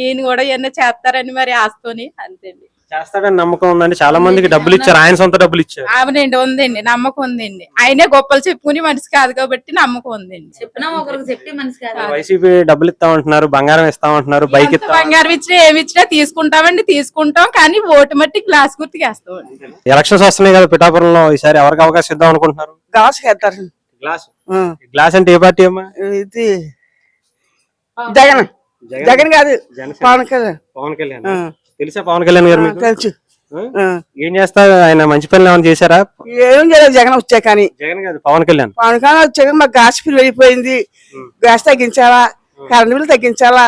ఈయన కూడా ఏమన్నా చేస్తారని మరి ఆస్తోని అంతేండి. చేస్తాడని నమ్మకం ఉందండి. చాలా మందికి డబ్బులు ఇచ్చారు, ఆయన సొంత డబ్బులు ఇచ్చారు. అవునండి, ఉందండి, నమ్మకం ఉందండి. ఆయనే గొప్పలు చెప్పుకుని మనిషి కాదు కాబట్టి నమ్మకం ఉందండి. చెప్పినా ఒకరికి చెప్పి మనిషి కాదు. వైసీపీ డబ్బులు ఇస్తామంటున్నారు, బంగారం ఇస్తామంటున్నారు, బైక్ ఇస్తాం. బంగారం ఇచ్చినా ఏమి ఇచ్చినా తీసుకుంటామండి, తీసుకుంటాం. కానీ ఓటు మట్టి గ్లాస్ గుర్తుకి వేస్తామండి. ఎలక్షన్స్ వస్తున్నాయి కదా పిఠాపురంలో, ఈసారి ఎవరికి అవకాశం ఇద్దాం అనుకుంటున్నారు? గ్లాస్ అంటే ఏ పార్టీ అమ్మా? ఇది జగన్ కాదు, పవన్ కళ్యాణ్. తెలుసా పవన్ కళ్యాణ్ గారు మీకు? తెలుసు. ఏం చేస్తారు ఆయన? మంచి పనులు ఏమైనా చేశారా? ఏం చేయలేదు జగన్ వచ్చా. కానీ జగన్ కాదు, పవన్ కళ్యాణ్. పవన్ కళ్యాణ్ వచ్చాక మాకు గ్యాస్ బిల్ వెళ్ళిపోయింది. గ్యాస్ తగ్గించాలా, కరెంట్ బిల్ తగ్గించాలా,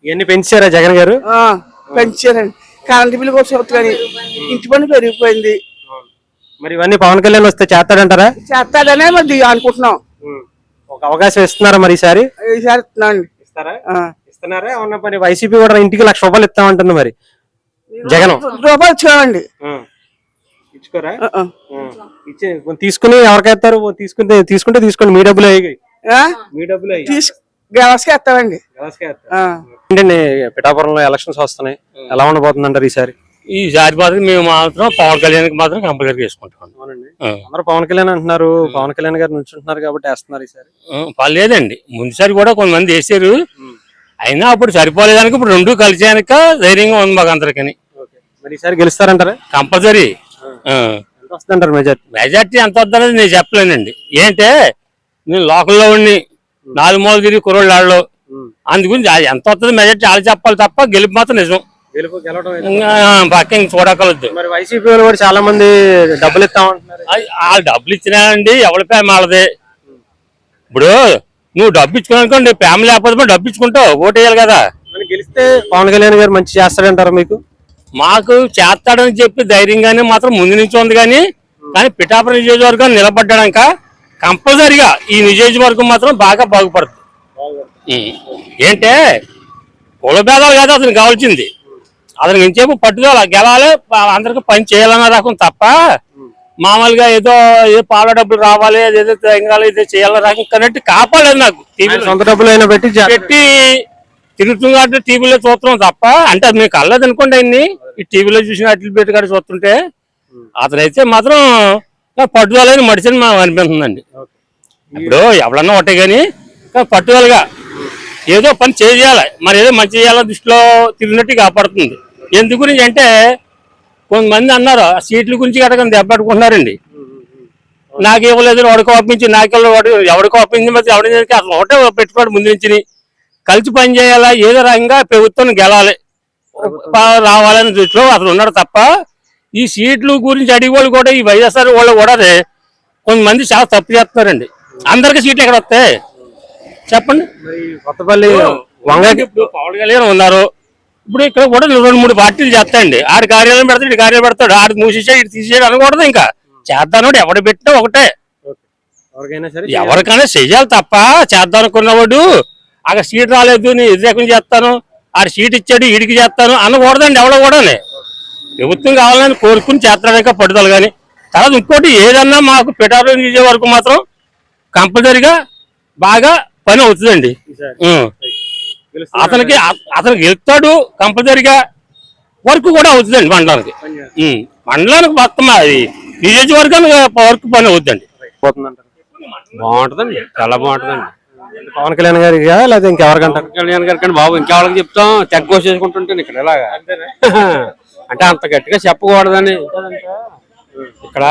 ఇవన్నీ పెంచారా జగన్ గారు? పెంచారండి. కరెంట్ బిల్ కోసం కానీ ఇంటి పని పెరిగిపోయింది. మరి ఇవన్నీ పవన్ కళ్యాణ్ వస్తే చేస్తాడంటారా? చేస్తాడనే మరి అనుకుంటున్నాం. ఒక అవకాశం ఇస్తున్నారా మరి ఈసారి? ఈసారి ఇస్తున్నాండి. ఇస్తున్నారా? ఏమన్నా పని వైసీపీ కూడా ఇంటికి ₹1,00,000 ఇస్తామంటుంది. మరి జగన్ రూపాయలు ఇచ్చామండి. ఇచ్చుకోరా? తీసుకుని ఎవరికేస్తారు? తీసుకుంటే తీసుకోండి, మీ డబ్బులు గ్యాస్కి వేస్తామండి. ఏంటండి పిఠాపురంలో ఎలక్షన్స్ వస్తున్నాయి, ఎలా ఉండబోతుంది అంటారు ఈసారి? ఈసారి మాత్రం మేము మాత్రం పవన్ కళ్యాణ్ మాత్రం కంపల్సరీ చేసుకుంటాం. అందరూ పవన్ కళ్యాణ్ అంటున్నారు, పవన్ కళ్యాణ్ గారు నుంచుంటున్నారు కాబట్టి వేస్తున్నారు ఈసారి. లేదండి, ముందుసారి కూడా కొంతమంది వేసారు, అయినా అప్పుడు సరిపోలేదానికి ఇప్పుడు 2 కలిసాక ధైర్యంగా ఉంది మాకు అందరికీ. మరి ఈసారి గెలుస్తారంటారా? కంపల్సరీ. ఎంత వస్తుందంటారు మెజార్టీ? మెజార్టీ ఎంత వద్దనేది నేను చెప్పలేనండి. ఏంటంటే నేను లోకల్లో ఉండి 4 మూలలు తిరిగి కుర్రోళ్ళు ఆడలో, అందుగురించి ఎంత వస్తుంది మెజార్టీ వాళ్ళు చెప్పాలి తప్ప గెలుపు మాత్రం నిజం. పక్క ఇంక చూడకలొద్దు. మరి వైసీపీ వాళ్ళు కూడా చాలా మంది డబ్బులు ఇస్తామంటున్నారు. వాళ్ళు డబ్బులు ఇచ్చినానండి, ఎవరి ఫ్యామిలీ వాళ్ళదే. ఇప్పుడు నువ్వు డబ్బు ఇచ్చుకోనుకోండి, ఫ్యామిలీ లేకపోతే డబ్బు ఇచ్చుకుంటావు, ఓటు వేయాలి కదా. గెలిస్తే పవన్ కళ్యాణ్ గారు మంచి చేస్తాడంటారా మీకు? మాకు చేస్తాడని చెప్పి ధైర్యంగానే మాత్రం ముందు నుంచి ఉంది. కానీ పిఠాపురం నియోజకవర్గం నిలబడ్డాక కంపల్సరిగా ఈ నియోజకవర్గం మాత్రం బాగా బాగుపడుతుంది. ఏంటే కుల భేదాలు కాదు అతనికి కావాల్సింది, అతనికి ఇంచేపు పట్టుదల గెలాలి, అందరికి పని చేయాలన్న రకం తప్ప మామూలుగా ఏదో పాల డబ్బులు రావాలి, ఏదో తెంగాలి, ఏదో చేయాలన్న రకం కన్నట్టు కాపాడలేదు. నాకు సొంత డబ్బులు అయినా పెట్టి తిరుగుతుందా అంటే టీవీలో చూస్తున్నాం తప్ప, అంటే అది మీకు కలలేదు అనుకోండి. ఆయన్ని ఈ టీవీలో చూసిన అట్లు పెట్టి కాడ చూస్తుంటే అతనైతే మాత్రం పట్టుదలని మడిచని మనం అనిపిస్తుందండి. ఇప్పుడు ఎవరన్నా ఒకటే కానీ పట్టుదలగా ఏదో పని చేయాలి, మరి ఏదో మంచి చేయాలని దృష్టిలో తిరిగినట్టు కాపాడుతుంది. ఎందుకు గురించి అంటే కొంతమంది అన్నారు ఆ సీట్ల గురించి కట్టగా దెబ్బట్టుకుంటున్నారండి. నాకు ఇవ్వలేదు, వాడికి ఒప్పించి నాకెళ్ళి వాడు ఎవరికి ఒప్పించి మరి ఎవరి అసలు ఒకటే పెట్టుకోవడం ముందు నుంచి కలిసి పని చేయాలా, ఏదో రకంగా ప్రభుత్వం గెలాలి రావాలని దృష్టిలో అతను ఉన్నాడు తప్ప ఈ సీట్లు గురించి అడిగి వాళ్ళు కూడా ఈ వైఎస్ఆర్ వాళ్ళు కూడా కొంతమంది చాలా తప్పు చేస్తున్నారండి. అందరికి సీట్లు ఎక్కడ వస్తాయి చెప్పండి. మరి కొత్తపల్లి వంగకి ఇప్పుడు పవన్ కళ్యాణ్ ఉన్నారు, ఇప్పుడు ఇక్కడ కూడా 2-3 పార్టీలు చేస్తాయండి. ఆడి కార్యాలయం పెడతాడు, ఇటు కార్యాలయం పెడతాడు, ఆడు మూసేసాడు, ఇటు తీసేసాడు అనకూడదు. ఇంకా చేద్దాను ఎవడు పెట్టినా ఒకటే, ఎవరికైనా సరే ఎవరికైనా చెయ్యాలి తప్ప చేద్దాం అనుకున్నవాడు అక్కడ సీట్ రాలేదు నేను వ్యతిరేకం చేస్తాను, ఆడు సీట్ ఇచ్చాడు ఈడికి చేస్తాను అనకూడదండి. ఎవడో కూడా ప్రభుత్వం కావాలని కోరుకుని చేస్తాడక పడుదల. కానీ తర్వాత ఇంకోటి ఏదన్నా మాకు పిఠాపురం చేసే వరకు మాత్రం కంపల్సరిగా బాగా పని అవుతుందండి. అతనికి గెలుస్తాడు కంపల్సరిగా, వర్క్ కూడా అవుతుందండి మండలానికి. మండలానికి మొత్తం అది నియోజకవర్గానికి వర్క్ పని అవుతుందండి. బాగుంటుందండి, చాలా బాగుంటుందండి. పవన్ కళ్యాణ్ గారికి లేదా ఇంకెవరికంటారు? కళ్యాణ్ గారి కానీ బాబు ఇంకెవరికి చెప్తాం, తెగ్గోసేసుకుంటుంటాను ఇక్కడ ఇలాగా. అంటే అంత గట్టిగా చెప్పకూడదని. ఇక్కడ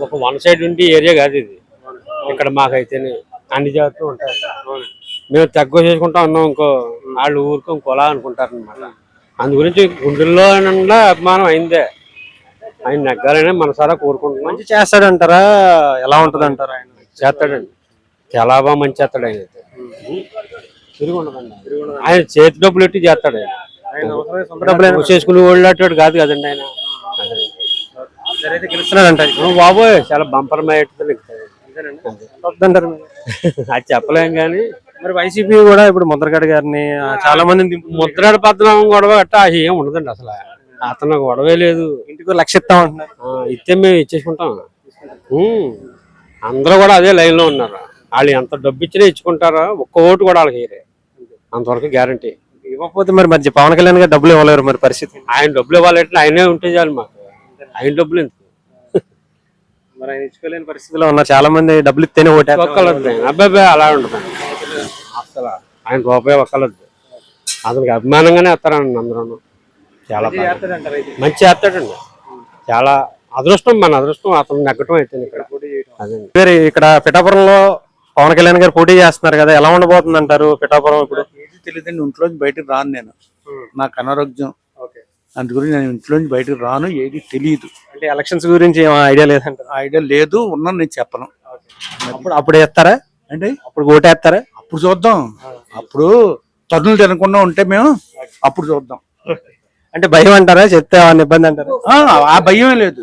ఒక వన్ సైడ్ ఉండి ఏరియా కాదు ఇది. ఇక్కడ మాకైతే అన్ని జాతులు ఉంటాయి. మేము తెగ్గోసేసుకుంటా ఉన్నాం, ఇంకో వాళ్ళు ఊరుకో ఇంకోలా అనుకుంటారు అనమాట. అందు గురించి గుండెల్లో అభిమానం అయిందే. ఆయన నెగ్గాలని మనసారా కోరుకుంటున్నాం. మంచి చేస్తాడంటారా? ఎలా ఉంటది అంటారా? ఆయన చేస్తాడండి, చాలా బాగా మంచి చేస్తాడు. ఆయన అయితే ఆయన చేతి డబ్బులు ఎట్టి చేస్తాడు. ఆయన చేసుకుని వాళ్ళాడు కాదు కదండి ఆయన. గెలుస్తున్నాడంట బాబోయ్ చాలా బంపరమయ్యేది వద్దంటారు. అది చెప్పలేం కానీ. మరి వైసీపీ కూడా ఇప్పుడు ముద్రగడ గారిని చాలా మందిని ముద్రాడ పద్మనాభం గొడవ గట్టా ఏం ఉండదండి అసలు. అతను గొడవే లేదు. ఇంటికి 1,00,000 ఇస్తాం అంటున్నారు. ఇస్తే మేము ఇచ్చేసుకుంటాం. అందరూ కూడా అదే లైన్ లో ఉన్నారు. వాళ్ళు ఎంత డబ్బు ఇచ్చినా ఇచ్చుకుంటారో ఒక్క ఓటు కూడా వాళ్ళకి వేయరే, అంతవరకు గ్యారంటీ. ఇవ్వకపోతే మరి పవన్ కళ్యాణ్ గారు డబ్బులు ఇవ్వలేరు. మరి పరిస్థితి ఆయన డబ్బులు ఇవ్వాలంటే ఆయనే ఉంటే చాలు మాకు. ఆయన డబ్బులు ఎందుకు? మరి ఆయన ఇచ్చుకోలేని పరిస్థితిలో ఉన్నారు. చాలా మంది డబ్బులు ఇస్తేనే ఓటు ఒక్కలొద్దు. అబ్బాయి అలా ఉంటుంది అసలు. ఆయన రూపాయి ఒక్కలొద్దు. అతనికి అభిమానంగానే వస్తారండి అందరూ. చాలా మంచి చేస్తాడండి. చాలా అదృష్టం, మన అదృష్టం అతను నెగ్గటం అయితే ఇక్కడ. అదే ఇక్కడ పిఠాపురంలో పవన్ కళ్యాణ్ గారు పోటీ చేస్తున్నారు కదా, ఎలా ఉండబోతుంది అంటారు పిఠాపురం? ఇప్పుడు ఏది తెలియదండి, ఇంట్లోంచి బయటకు రాను నేను. నాకు అనారోగ్యం, అందుగురించి నేను ఇంట్లోంచి బయటకు రాను. ఏది తెలియదు. అంటే ఎలక్షన్స్ గురించి ఏం ఐడియా లేదంటారు? ఐడియా లేదు, ఉన్నా నేను చెప్పను. అప్పుడు వేస్తారా అంటే అప్పుడు ఓటేస్తారా? అప్పుడు చూద్దాం. అప్పుడు తన్నులు తినకుండా ఉంటే మేము అప్పుడు చూద్దాం. అంటే భయం అంటారా? చెప్తే ఏమన్నా ఇబ్బంది అంటారా? ఆ భయమే లేదు.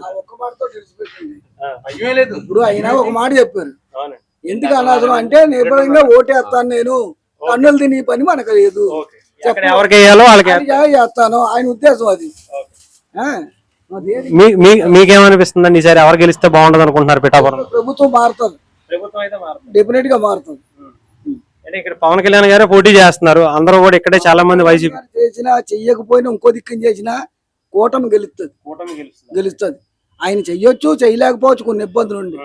భయమే లేదు. ఇప్పుడు అయినా ఒక మాట చెప్పారు, ఎందుకు అనవసరం అంటే నిర్భయంగా ఓటేస్తాను నేను, కన్నులు తిని పని మనకు లేదు, ఎవరికి వేయాలో వాళ్ళకి చేస్తాను ఆయన ఉద్దేశం అది. మీకేమనిపిస్తుందండి ఈసారి ఎవరు గెలిస్తే బాగుంటది అనుకుంటున్నారు పిఠాపురం? ప్రభుత్వం మారుతుంది, డెఫినెట్ గా మారుతుంది. అంటే ఇక్కడ పవన్ కళ్యాణ్ గారు పోటీ చేస్తున్నారు, అందరూ కూడా ఇక్కడే చాలా మంది వైసీపీ చేసినా చెయ్యకపోయినా ఇంకో దిక్కుని చేసినా కూటమి గెలుస్తుంది. ఆయన చెయ్యొచ్చు చేయలేకపోవచ్చు కొన్ని ఇబ్బందులు ఉండి,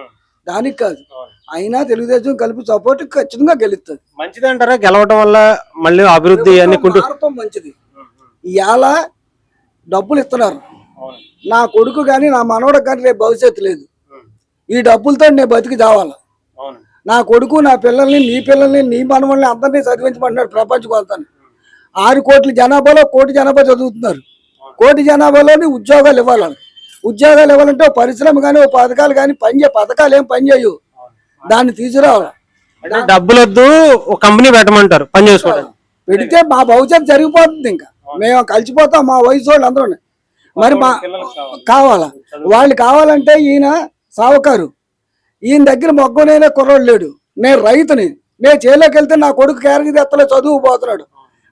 దానికి కాదు. అయినా తెలుగుదేశం కలిపి సపోర్ట్ ఖచ్చితంగా గెలుస్తుంది. మంచిది అంటారా? గెలవడం వల్ల మళ్ళీ అభివృద్ధి అన్ని మంచిది. ఇవాళ డబ్బులు ఇస్తున్నారు, నా కొడుకు కానీ నా మనవడికి కానీ రేపు భవిష్యత్తు లేదు. ఈ డబ్బులతో నేను బతికి చావాలా? నా కొడుకు నా పిల్లల్ని, నీ పిల్లల్ని, నీ మనవల్ని అందరినీ చదివించమంటున్నాడు ప్రపంచం అంతా. 6 కోట్ల జనాభాలో 1 కోటి జనాభా చదువుతున్నారు. 1 కోటి జనాభాలోని ఉద్యోగాలు ఇవ్వాలి. ఉద్యోగాలు ఇవ్వాలంటే ఓ పరిశ్రమ కానీ ఓ పథకాలు కానీ పథకాలు ఏం పని చేయవు, దాన్ని తీసుకురావాలి. అంటే డబ్బులు వద్దు, ఒక కంపెనీ పెట్టమంటారు పని చేసుకోవడానికి. పెడితే మా భవిష్యత్తు జరిగిపోతుంది. ఇంకా మేము కలిసిపోతాం మా వయసు వాళ్ళు అందరూ. మరి మా కావాలా? వాళ్ళు కావాలంటే ఈయన సావుకారు, ఈయన దగ్గర మొగ్గనైనా కుర్రోడు లేడు. నేను రైతుని, నేను చేలోకి వెళ్తే నా కొడుకు క్యారేజీ తెత్తలో చదువు పోతున్నాడు,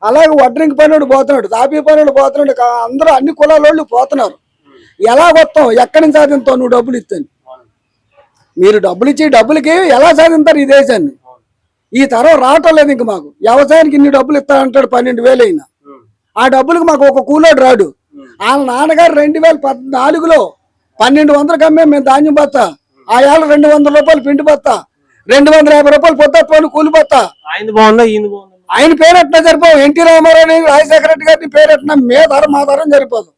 అలాగే వడ్రింగ్ పనుడు పోతున్నాడు, తాపీ పనుడు పోతున్నాడు. అందరూ అన్ని కులాల వాళ్ళు పోతున్నారు. ఎలా వస్తావు? ఎక్కడి నుంచి సాధిస్తావు నువ్వు డబ్బులు ఇస్తాను? మీరు డబ్బులు ఇచ్చి డబ్బులకి ఎలా సాధిస్తారు ఈ దేశాన్ని? ఈ తరం రావటం లేదు. ఇంక మాకు వ్యవసాయానికి ఇన్ని డబ్బులు ఇస్తా అంటాడు, 12,000 అయినా ఆ డబ్బులకు మాకు ఒక కూలోడు రాడు. వాళ్ళ నాన్నగారు 2014లో 1,200 అమ్మే మేము ధాన్యం బత్తా, ఆ ఏళ్ళ 200 రూపాయలు పిండి బత్తా, 250 రూపాయలు పొద్దుపోయి కూలి బత్తా. ఆయన పేరెట్నా సరిపోవు. ఎన్టీ రామారావు, రాజశేఖర రెడ్డి గారిని పేరెట్నా మా తరం సరిపోదు.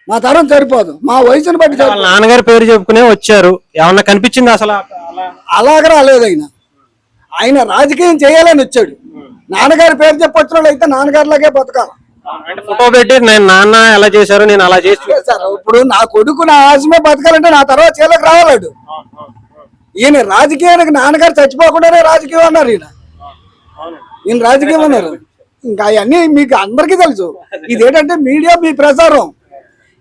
మా తరం సరిపోదు, మా వయసుని బట్టి. నాన్నగారి పేరు చెప్పుకునే వచ్చారు, ఏమన్నా కనిపించింది అసలు? అలాగ రాలేదు. ఆయన రాజకీయం చేయాలని వచ్చాడు. నాన్నగారి పేరు చెప్పొచ్చిన అయితే నాన్నగారిలాగే బతకాలి. ఫోటో పెట్టి నేను నాన్న ఎలా చేశారు నేను అలా చేసి ఇప్పుడు నా కొడుకు నా ఆశమే బతకాలంటే నా తర్వాత చేలకు రావాలడు. ఈయన రాజకీయానికి నాన్నగారు చచ్చిపోకుండానే రాజకీయం అన్నారు. ఈయన రాజకీయం అన్నారు. ఇంకా అవన్నీ మీకు అందరికీ తెలుసు. ఇదేంటంటే మీడియా మీ ప్రచారం.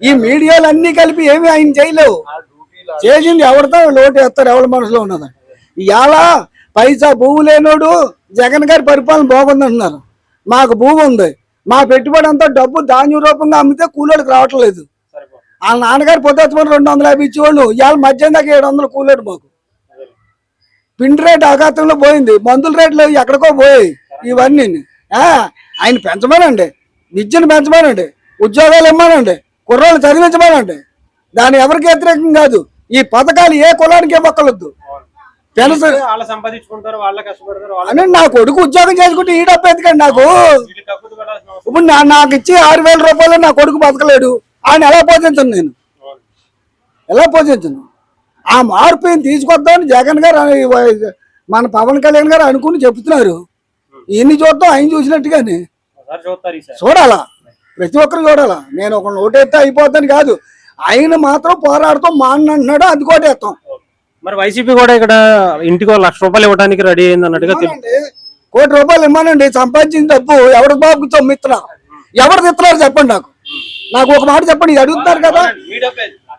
ఈ మీడియాలు అన్ని కలిపి ఏమి ఆయన చేయలేవు. చేసింది ఎవరితో లోటు వేస్తారు, ఎవరి మనసులో ఉన్నది. ఇవాళ పైసా భూమి లేనోడు జగన్ గారి పరిపాలన బాగుంది అంటున్నారు. మాకు భూమి ఉంది, మా పెట్టుబడి అంతా డబ్బు ధాన్యం రూపంగా అమ్మితే కూలోడికి రావట్లేదు. వాళ్ళ నాన్నగారు పొద్దున 250 ఇచ్చేవాళ్ళు, ఇవాళ మధ్యాహ్నం దాకా 700 కూలోడు. మాకు పిండి రేటు ఆఘాతంలో పోయింది, మందుల రేట్లు ఎక్కడికో పోయాయి. ఇవన్నీ ఆయన పెంచమనండి, విద్యను పెంచమనండి, ఉద్యోగాలు ఇవ్వమనండి, కుర్రోళ్ళు చదివించమనండి. దాని ఎవరికి వ్యతిరేకం కాదు. ఈ పథకాలు ఏ కులానికి ఇవ్వకలొద్దు. పెన్షన్ అని నా కొడుకు ఉద్యోగం చేసుకుంటే ఈ డబ్బు ఎందుకండి నాకు? ఇప్పుడు నాకు ఇచ్చి 6,000 రూపాయలు నా కొడుకు బతకలేడు. ఆయన ఎలా పోషించను, నేను ఎలా పోషించను? ఆ మార్పు తీసుకొద్దామని జగన్ గారు మన పవన్ కళ్యాణ్ గారు అనుకుని చెప్తున్నారు. ఇన్ని చూద్దాం, ఆయన చూసినట్టుగానే చూడాలా, ప్రతి ఒక్కరు చూడాలా. నేను ఒక ఓటేస్తే అయిపోతాను కాదు, ఆయన మాత్రం పోరాడుతూ మానంటున్నాడు, అది కోటేస్తాం. మరి వైసీపీ కూడా ఇక్కడ ఇంటికి 1,00,000 రూపాయలు ఇవ్వడానికి రెడీ అయింది అన్నట్టుగా. 1 కోటి రూపాయలు ఇవ్వనండి. సంపాదించిన డబ్బు ఎవరి బాబుకి తొమ్మిస్తున్నా, ఎవరు తిస్తున్నారు చెప్పండి. నాకు ఒక మాట చెప్పండి. ఇది అడుగుతున్నారు కదా,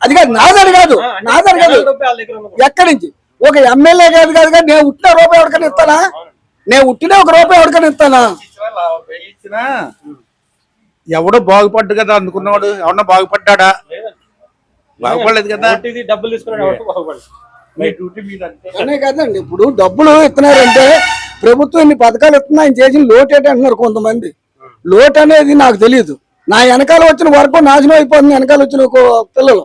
అది కాదు, నాదని కాదు, నాదని కాదు. ఎక్కడి నుంచి ఒక ఎమ్మెల్యే కాదు కదా, నేను ఉట్టిన రూపాయి ఎవరికైనా ఇస్తానా? నేను ఉట్టిన 1 రూపాయి ఎవరికైనా ఇస్తానా? ఎవడో బాగుపడ్డు కదా అనుకున్నవాడు ఎవడన్నా బాగుపడ్డా? బాగుపడలేదు కదా. అనే కదండి. ఇప్పుడు డబ్బులు ఇస్తున్నారంటే ప్రభుత్వం ఇన్ని పథకాలు ఇస్తున్నా, ఆయన చేసిన లోటు ఏంటి అంటున్నారు కొంతమంది. లోటు అనేది నాకు తెలియదు. నా వెనకాల వచ్చిన వరకు నాశనం అయిపోతుంది. వెనకాల వచ్చిన పిల్లలు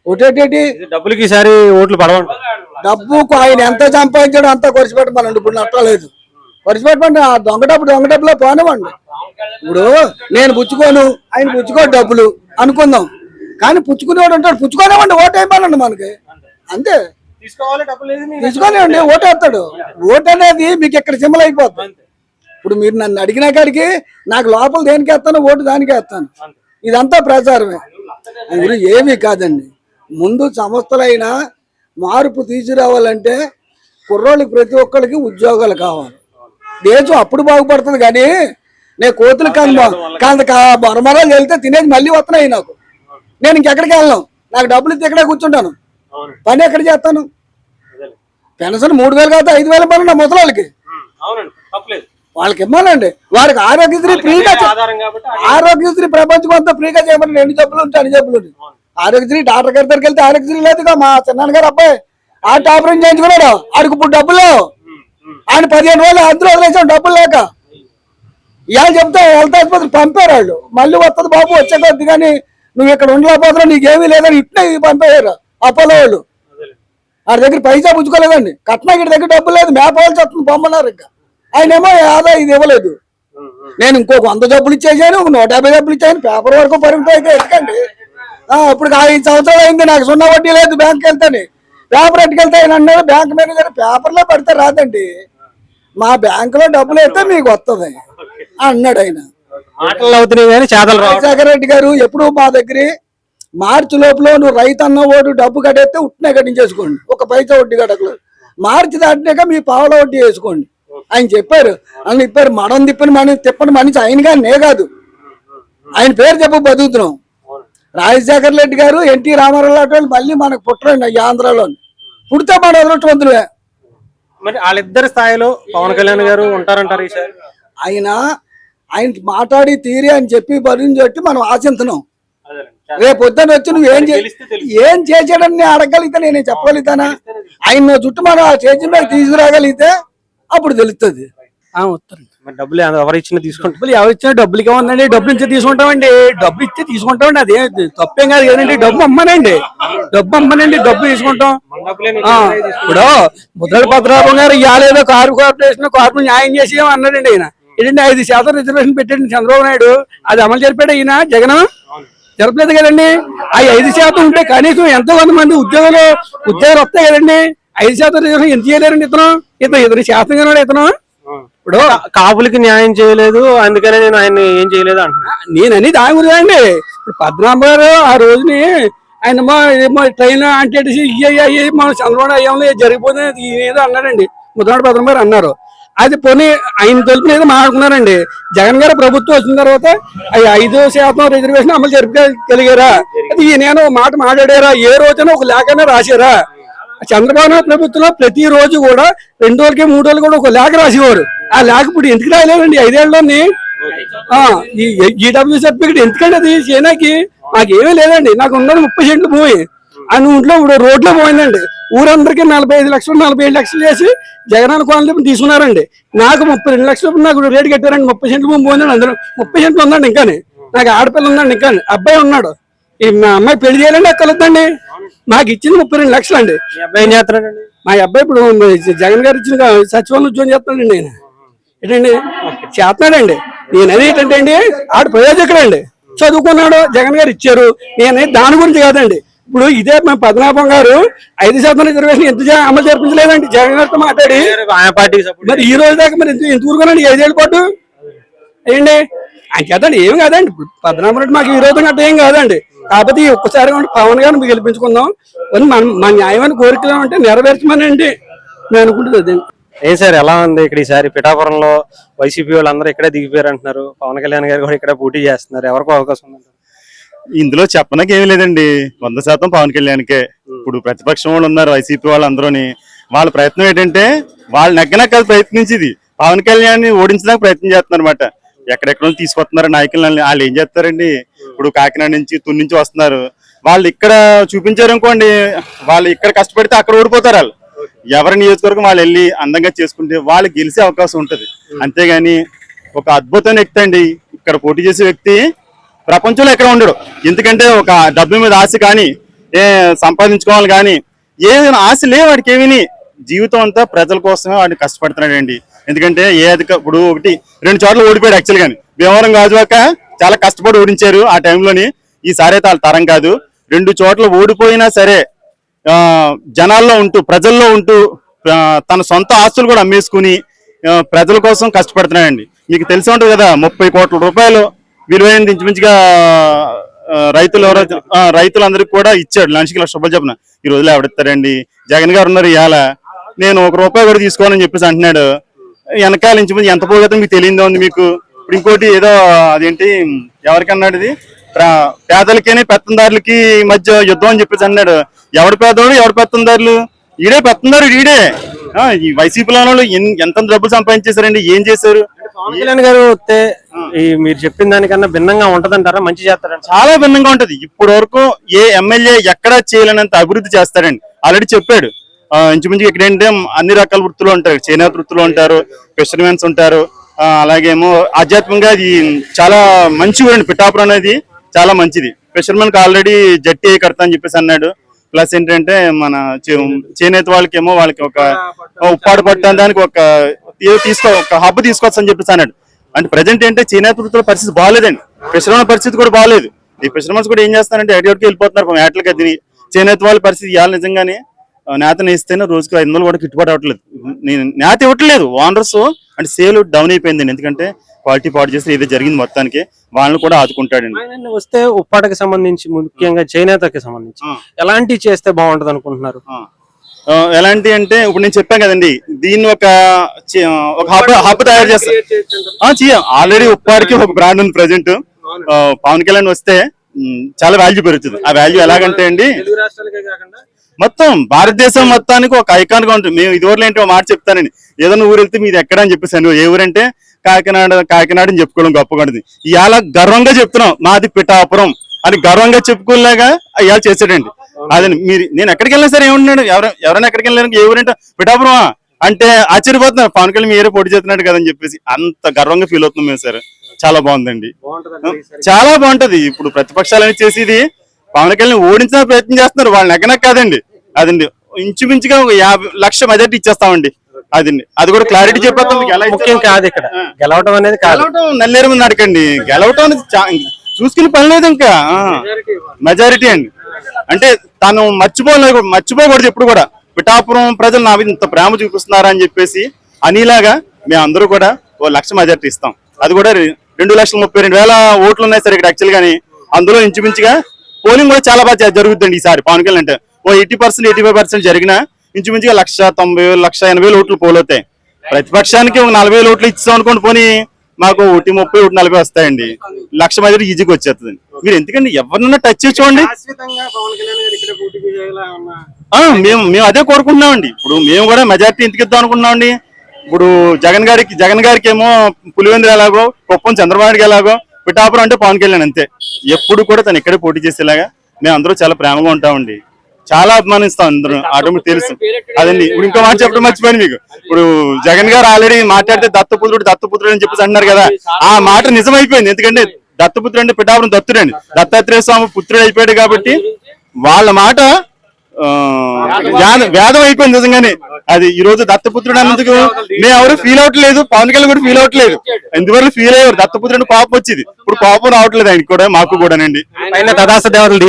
ఒకటేటి డబ్బులకి ఈసారి ఓట్లు పడవండి. డబ్బుకు ఆయన ఎంత సంపాదించాడో అంతా ఖర్చు పెట్టమనండి. ఇప్పుడు నట్టలేదు, ఖర్చు పెట్టమండి. ఆ దొంగ డబ్బులో పోనివ్వండి. ఇప్పుడు నేను పుచ్చుకోను, ఆయన పుచ్చుకోడు డబ్బులు అనుకుందాం. కానీ పుచ్చుకునేవాడు ఉంటాడు, పుచ్చుకోనివ్వండి, ఓటు అయిపోయినండి మనకి. అంతే, తీసుకోనివ్వండి, ఓటు వేస్తాడు. ఓటు అనేది మీకు ఇక్కడ సింబల్ అయిపోతుంది. ఇప్పుడు మీరు నన్ను అడిగిన కాడికి నాకు లోపల దేనికి వేస్తాను, ఓటు దానికి వేస్తాను. ఇదంతా ప్రచారమే, ఇది ఏమీ కాదండి. ముందు సంస్థలైనా మార్పు తీసుకురావాలంటే కుర్రోళ్ళకి ప్రతి ఒక్కరికి ఉద్యోగాలు కావాలి. దేశం అప్పుడు బాగుపడుతుంది. కానీ నేను కోతులు మరమరాలు వెళ్తే తినేది మళ్ళీ వస్తున్నాయి నాకు. నేను ఇంకెక్కడికి వెళ్ళను, నాకు డబ్బులు ఇస్తే ఇక్కడే కూర్చుంటాను. పని ఎక్కడ చేస్తాను? పెన్షన్ 3,000 కాదు 5,000 పని నా ముసలాళ్ళకి వాళ్ళకి ఇవ్వాలండి. వారికి ఆరోగ్యశ్రీ ఫ్రీగా, ఆరోగ్యశ్రీ ప్రపంచం అంతా ఫ్రీగా చేయమని. 2 జబ్బులు ఉంటాయి, 2 జబ్బులు. ఆరోగ్యశ్రీ డాక్టర్ గారి దగ్గరికి వెళ్తే ఆరోగ్యశ్రీ లేదుగా. మా చిన్నాన్నగారు అబ్బాయి ఆట ఆపరేషన్ చేయించుకున్నాడు, ఆడికి ఇప్పుడు డబ్బులు. ఆయన 15 రోజులు అందరూ వదిలేసాం డబ్బులు లేక. ఇవాళ చెప్తే హెల్త్ ఆసుపత్రి పంపారు వాళ్ళు. మళ్ళీ వస్తుంది బాబు వచ్చేకొద్ది, కానీ నువ్వు ఇక్కడ ఉండలేకపోతున్నావు, నీకేమీ లేదని ఇట్లా పంపేయారు అపోలో వాళ్ళు. వాడి దగ్గర పైసా పుచ్చుకోలేదండి. కట్నాగిరి దగ్గర డబ్బులు లేదు, మేపాల్సి వస్తుంది పొమ్మన్నారు. ఇంకా ఆయనేమో ఆదాయం ఇది ఇవ్వలేదు. నేను ఇంకొక 100 జబ్బులు ఇచ్చేసాను, 150 జబ్బులు ఇచ్చాను. పేపర్ వరకు పరిమితం అయితే ఎందుకండి? ఇప్పుడు 5 సంవత్సరాలు అయింది, నాకు 0 వడ్డీ లేదు. బ్యాంక్కి వెళ్తాను, పేపర్ ఎట్టుకెళ్తే ఆయన అన్నారు బ్యాంక్ మేనేజర్ పేపర్లో పెడితే రాదండి, మా బ్యాంకులో డబ్బులు అయితే మీకు వస్తుంది అన్నాడు ఆయన. మాటలు అవుతున్నాయి కానీ చేతలు రావు. రాజశేఖర రెడ్డి గారు ఎప్పుడు మా దగ్గర మార్చి లోపల నువ్వు రైతు అన్న ఓటు డబ్బు కట్టేస్తే ఉట్టినే కట్టించేసుకోండి, 1 పైసా వడ్డీ కట్టకలేదు. మార్చి దాటినాక మీ పావుల వడ్డీ వేసుకోండి ఆయన చెప్పారు. అని చెప్పారు. మడం తిప్పని మనిషి ఆయన కానీ నే కాదు, ఆయన పేరు చెప్పు బతుకుతున్నాం. రాజశేఖర రెడ్డి గారు, ఎన్టీ రామారావు లాంటి మళ్ళీ మనకు పుట్టరండి ఈ ఆంధ్రాలో. పుడితే మన అదృష్టవంతులే. మరి వాళ్ళిద్దరి స్థాయిలో పవన్ కళ్యాణ్ గారు ఉంటారంటారు ఈసారి? ఆయన మాట్లాడి తీరి అని చెప్పి బలిని చెట్టి మనం ఆశిస్తున్నాం. రేపు పొద్దున్న వచ్చి నువ్వు ఏం చేసాడని అడగలిగితే నేను చెప్పగలుగుతానా? ఆయన చుట్టూ మనం ఆ స్టేజ్ మీద తీసుకురాగలిగితే అప్పుడు తెలుస్తుంది. డబ్బులు ఎవరు ఇచ్చినా తీసుకుంటాం. డబ్బులు ఎవరు ఇచ్చినా డబ్బులకి ఏముందండి, డబ్బులు ఇచ్చి తీసుకుంటామండి. డబ్బులు ఇచ్చి తీసుకుంటామండి, అదే తప్పేం కాదు కదండి. డబ్బు అమ్మనండి, డబ్బు తీసుకుంటాం. ఇప్పుడు ముద్రగడ పద్మనాభం గారు ఇవాళ కార్పొరేషన్ న్యాయం చేసి అన్నాడండి. ఆయన ఏంటంటే 5% రిజర్వేషన్ పెట్టండి చంద్రబాబు నాయుడు, అది అమలు జరిపాడు ఈయన జగన్. జరపలేదు కదండి. ఆ 5% ఉంటే కనీసం ఎంతో మంది ఉద్యోగాలు వస్తాయి కదండి. 5% రిజర్వేషన్ ఎంత చేయలేరండి ఇతను శాస్త్రంగా ఇతను. ఇప్పుడు కాపులకి న్యాయం చేయలేదు అందుకనే నేను ఆయన ఏం చేయలేదు అంటున్నా. నేనని దాని గురించి ఇప్పుడు పద్మనాభం గారు ఆ రోజుని ఆయన ఏమో ట్రైన్ అంటే మన చంద్రబాబు అయ్యంలో జరిగిపోతుంది ఏదో అన్నాడండి. ముద్రగడ పద్మనాభం గారు అన్నారు. అది పోనీ ఆయన తలుపున ఏదో మాట్లాడుకున్నారండి. జగన్ గారు ప్రభుత్వం వచ్చిన తర్వాత 5% రిజర్వేషన్ అమలు జరిపగలిగారా? అది నేను మాట మాట్లాడారా? ఏ రోజైనా ఒక లేఖనే రాశారా? చంద్రబాబు నాయుడు ప్రభుత్వంలో ప్రతి రోజు కూడా 2 రోజులకి 3 రోజులు కూడా ఒక లేఖ రాసేవారు. ఆ లేఖ ఇప్పుడు ఎందుకు రాయలేదండి 5 ఏళ్ళలోని? ఈడబ్ల్యూ సర్టిఫికేట్ ఎందుకండి అది చేయడానికి? నాకేమీ లేదండి. నాకు ఉన్నది 30 సెంట్లు భూమి. ఆ ఇంట్లో ఇప్పుడు రోడ్లో పోయిందండి. ఊరందరికీ 45 లక్షలు 47 లక్షలు చేసి జగనన్న కాలనీ తీసుకున్నారండి. నాకు 32 లక్షలు నాకు రేటు కట్టారండి. 30 సెంట్లు భూమి పోయిందండి. అందులో 30 సెంట్లు ఉందండి. ఇంకానే నాకు ఆడపిల్ల ఉందండి. ఇంకా అబ్బాయి ఉన్నాడు. ఈ మా అమ్మాయి పెళ్లి చేయాలండి అక్కలొద్దండి. మాకు ఇచ్చింది 32 లక్షలు అండి. అబ్బాయి ఏం చేస్తున్నాడండి? మా అబ్బాయి ఇప్పుడు జగన్ గారు ఇచ్చిన సచివాలయం ఉద్యోగం చేస్తున్నాడండి. ఆయన ఏంటండి చేస్తున్నాడండి. నేనది ఏంటంటే అండి ఆడు ప్రయోజకుడండి. చదువుకున్నాడు, జగన్ గారు ఇచ్చారు. నేనే దాని గురించి కాదండి. ఇప్పుడు ఇదే మా పద్మనాభం గారు 5% రిజర్వేషన్ ఎంత అమలు జరిపించలేదండి జగన్ గారితో మాట్లాడి. మరి ఈ రోజు దాకా మరి ఎంత ఊరుకోనండి 5 ఏళ్ళ పాటు ఏంటి ఆయన చేద్దండి. ఏం కాదండి. ఇప్పుడు పద్మనాభం రెడ్డి మాకు ఈ రోజు అంటే ఏం కాదండి. కాకపోతే ఒక్కసారి పవన్ గారిని మీకు గెలిపించుకుందాం అని మా న్యాయమైన కోరికలు అంటే నెరవేర్చమనండి నేను అనుకుంటుంది. ఏం సార్ ఎలా ఉంది ఇక్కడ ఈసారి పిఠాపురంలో వైసీపీ వాళ్ళందరూ ఇక్కడే దిగిపోయారు అంటున్నారు. పవన్ కళ్యాణ్ గారు కూడా ఇక్కడ పోటీ చేస్తున్నారు. ఎవరికో అవకాశం ఉంది? ఇందులో చెప్పడానికి ఏమీ లేదండి. 100% పవన్ కళ్యాణ్కే. ఇప్పుడు ప్రతిపక్షం వాళ్ళు ఉన్నారు వైసీపీ వాళ్ళందరూని. వాళ్ళ ప్రయత్నం ఏంటంటే వాళ్ళు నెగ్గనక్క ప్రయత్నించింది పవన్ కళ్యాణ్ ఓడించడానికి ప్రయత్నం చేస్తున్నారు అనమాట. ఎక్కడెక్కడ తీసుకొస్తున్నారు నాయకులని. వాళ్ళు ఏం చేస్తారండి? ఇప్పుడు కాకినాడ నుంచి తుని నుంచి వస్తున్నారు. వాళ్ళు ఇక్కడ చూపించారు అనుకోండి, వాళ్ళు ఇక్కడ కష్టపడితే అక్కడ ఓడిపోతారు. వాళ్ళు ఎవరి నియోజకవర్గం వాళ్ళు వెళ్ళి అందంగా చేసుకుంటే వాళ్ళు గెలిచే అవకాశం ఉంటుంది. అంతేగాని ఒక అద్భుతమైన వ్యక్తి అండి ఇక్కడ పోటీ చేసే వ్యక్తి ప్రపంచంలో ఎక్కడ ఉండడు. ఎందుకంటే ఒక డబ్బు మీద ఆశ కానీ సంపాదించుకోవాలి కానీ ఏదైనా ఆశ లేవు వాడికి. ఏమీ జీవితం అంతా ప్రజల కోసమే వాడిని కష్టపడుతున్నాడండి. ఎందుకంటే ఇప్పుడు 1-2 చోట్ల ఓడిపోయాడు. యాక్చువల్ గాని భీమవరం గాజువాక చాలా కష్టపడి ఓడించారు ఆ టైంలోని. ఈసారి అయితే వాళ్ళ తరం కాదు. 2 చోట్ల ఓడిపోయినా సరే జనాల్లో ఉంటూ ప్రజల్లో ఉంటూ తన సొంత ఆస్తులు కూడా అమ్మేసుకుని ప్రజల కోసం కష్టపడుతున్నాడండి. మీకు తెలిసి ఉంటుంది కదా 30 కోట్ల రూపాయలు విలువైన ఇంచుమించుగా రైతులందరికీ కూడా ఇచ్చాడు. మనిషికి 1 లక్ష రూపాయలు చెప్పిన. ఈ రోజులో ఎవడిస్తారండి? జగన్ గారు ఉన్నారు. ఇవాళ నేను 1 రూపాయి కూడా తీసుకోవాలని చెప్పేసి అంటున్నాడు. వెనకాల ఇంచుమించు ఎంత పోగొత్తా మీకు తెలియదో ఉంది మీకు. ఇప్పుడు ఇంకోటి ఏదో అదేంటి ఎవరికన్నాడు ఇది పేదలకి పెత్తందారులకి మధ్య యుద్ధం అని చెప్పేసి అన్నాడు. ఎవడు పేదోడు ఎవడు పెత్తందారులు? ఈడే పెత్తందారు ఈడే. ఈ వైసీపీలో ఎంత డబ్బులు సంపాదించేశారండి? ఏం చేశారు? పవన్ కళ్యాణ్ గారు వస్తే మీరు చెప్పిన దానికన్నా భిన్నంగా ఉంటదంటారా? మంచి చేస్తారండి. చాలా భిన్నంగా ఉంటది. ఇప్పటి వరకు ఏ ఎమ్మెల్యే ఎక్కడా చేయలేనంత అభివృద్ధి చేస్తారండి. ఆల్రెడీ చెప్పాడు. ఇంచుమించు ఇక్కడ ఏంటంటే అన్ని రకాల వృత్తులు ఉంటారు. చేనేత వృత్తులు ఉంటారు, ఫిషర్మెన్స్ ఉంటారు. అలాగేమో ఆధ్యాత్మికంగా ఇది చాలా మంచి ఊరండి. పిఠాపురం అనేది చాలా మంచిది. ఫిషర్మెన్ కి ఆల్రెడీ జట్టి కడతా అని చెప్పేసి అన్నాడు. ప్లస్ ఏంటంటే మన చేనేత వాళ్ళకేమో వాళ్ళకి ఒక ఉప్పాడు పట్టడానికి ఒక హబ్ తీసుకోవచ్చు అని చెప్పేసి అన్నాడు. అంటే ప్రజెంట్ ఏంటంటే చేనేత వృత్తుల పరిస్థితి బాగాలేదండి. ఫిషర్మెన్ పరిస్థితి కూడా బాగాలేదు. ఈ ఫిషర్మెన్స్ కూడా ఏం చేస్తారంటే ఎక్కడికి వెళ్ళిపోతున్నారు ఏటలకి. అది చేనేత వాళ్ళ పరిస్థితి ఇవాళ నిజంగానే నేతను ఇస్తేనే రోజుకి 500 కూడా గిట్టుబాటు అవ్వట్లేదు. నేను నేత ఇవ్వట్లేదు. ఓనర్స్ అంటే సేల్ డౌన్ అయిపోయిందండి. ఎందుకంటే క్వాలిటీ పాడు చేస్తే ఏదో జరిగింది మొత్తానికి. వాళ్ళని కూడా ఆదుకుంటాడండి. వస్తే ఉప్పాడకి సంబంధించి ముఖ్యంగా చేనేతకి సంబంధించి ఎలాంటి చేస్తే బాగుంటది అనుకుంటున్నారు? ఎలాంటి అంటే ఇప్పుడు నేను చెప్పాను కదండి, దీన్ని ఒక హబ్ తయారు చేస్తా. ఆల్రెడీ ఉప్పాడికి ఒక బ్రాండ్ ఉంది ప్రజెంట్. పవన్ కళ్యాణ్ వస్తే చాలా వాల్యూ పెరుగుతుంది. ఆ వాల్యూ ఎలాగంటే అండి మొత్తం భారతదేశం మొత్తానికి ఒక ఐకాన్ గా ఉంటుంది. మేము ఇదివరకు ఏంటి మాట చెప్తానండి, ఏదైనా ఊరు వెళ్తే మీది ఎక్కడ అని చెప్పేసి. ఏ ఊరంటే కాకినాడ అని చెప్పుకోవడం గొప్పగా ఉంటుంది. ఇవాళ గర్వంగా చెప్తున్నాం మాది పిఠాపురం అని గర్వంగా చెప్పుకోలేగా ఇవాళ చేసాడండి. అదండి నేను ఎక్కడికి వెళ్ళినా సరే ఏముంటున్నాడు, ఎవరైనా ఎక్కడికి వెళ్ళాను ఏ ఊరంటే పిఠాపురం అంటే ఆశ్చర్యపోతున్నారు. పవన్ కళ్యాణ్ మీరే పోటీ చేస్తున్నాడు కదని చెప్పేసి అంత గర్వంగా ఫీల్ అవుతున్నాం మేము సార్. చాలా బాగుందండి, చాలా బాగుంటది. ఇప్పుడు ప్రతిపక్షాలని చేసేది పవన్ కళ్యాణ్ ఓడించిన ప్రయత్నం చేస్తున్నారు. వాళ్ళని ఎక్కనక్క కాదండి. అదండి ఇంచుమించుగా 50 లక్షల మెజార్టీ ఇచ్చేస్తామండి. అదండి అది కూడా క్లారిటీ చెప్పేస్తాం. ముఖ్యం కాదు ఇక్కడ గెలవటం అనేది. గెలవటం నల్లేరు మీద అడగండి. గెలవటం అనేది చూసుకుని పని లేదు. ఇంకా మెజారిటీ అండి. అంటే తను మర్చిపోకూడదు ఎప్పుడు కూడా. పిఠాపురం ప్రజలు నా మీద ఇంత ప్రేమ చూపిస్తున్నారా అని చెప్పేసి అనేలాగా మేము అందరూ కూడా 1 లక్ష మెజార్టీ ఇస్తాం. అది కూడా 2,32,000 ఓట్లు ఉన్నాయి సార్ ఇక్కడ యాక్చువల్ గాని. అందులో ఇంచుమించుగా పోలింగ్ కూడా చాలా బాగా జరుగుతుందండి ఈసారి పవన్ కళ్యాణ్ అంటే ఓ 80% 85% జరిగినా ఇంచుమించుగా 1,90,000 1,80,000 ఓట్లు పోలవుతాయి. ప్రతిపక్షానికి ఒక 40,000 ఓట్లు ఇచ్చాం అనుకోండి, పోనీ మాకు 130 140 వస్తాయండి. 1,00,000 మంది ఈజీగా వచ్చేస్తుంది. మీరు ఎందుకండి ఎవరినన్నా టచ్ చేసి చూడండి. మేము అదే కోరుకుంటున్నామండి. ఇప్పుడు మేము కూడా మెజారిటీ ఎందుకు ఇద్దాం అనుకుంటున్నామండి. ఇప్పుడు జగన్ గారికి ఏమో పులివెందులు ఎలాగో, కుప్పం చంద్రబాబు నాయుడుకి ఎలాగో, పిఠాపురం అంటే పవన్ కళ్యాణ్ అంతే. ఎప్పుడు కూడా తను ఇక్కడే పోటీ చేసేలాగా మేము అందరూ చాలా ప్రేమగా ఉంటామండి. చాలా అభిమానిస్తాం అందరూ, ఆటోమేటిక్ తెలుసు అదండి. ఇప్పుడు ఇంకో మాట చెప్పడం మర్చిపోయింది మీకు. ఇప్పుడు జగన్ గారు ఆల్రెడీ మాట్లాడితే దత్తపుత్రుడు అని చెప్పేసి అంటున్నారు కదా, ఆ మాట నిజమైపోయింది. ఎందుకంటే దత్తపుత్రుడు అంటే పిఠాపురం దత్తుడండి, దత్తాత్రేయ స్వామి పుత్రుడు అయిపోయాడు కాబట్టి వాళ్ళ మాట వేదం అయిపోయింది నిజంగానే. అది ఈ రోజు దత్తపుత్రుడు అన్నందుకు మేము ఎవరు ఫీల్ అవట్లేదు, పవన్ కళ్యాణ్ కూడా ఫీల్ అవట్లేదు. ఎందువల్ల ఫీల్ అయ్యారు, దత్తపుత్రుడు కోపం వచ్చింది, ఇప్పుడు కోపం రావట్లేదు ఆయనకి కూడా, మాకు కూడానండి. తదాస దేవతలు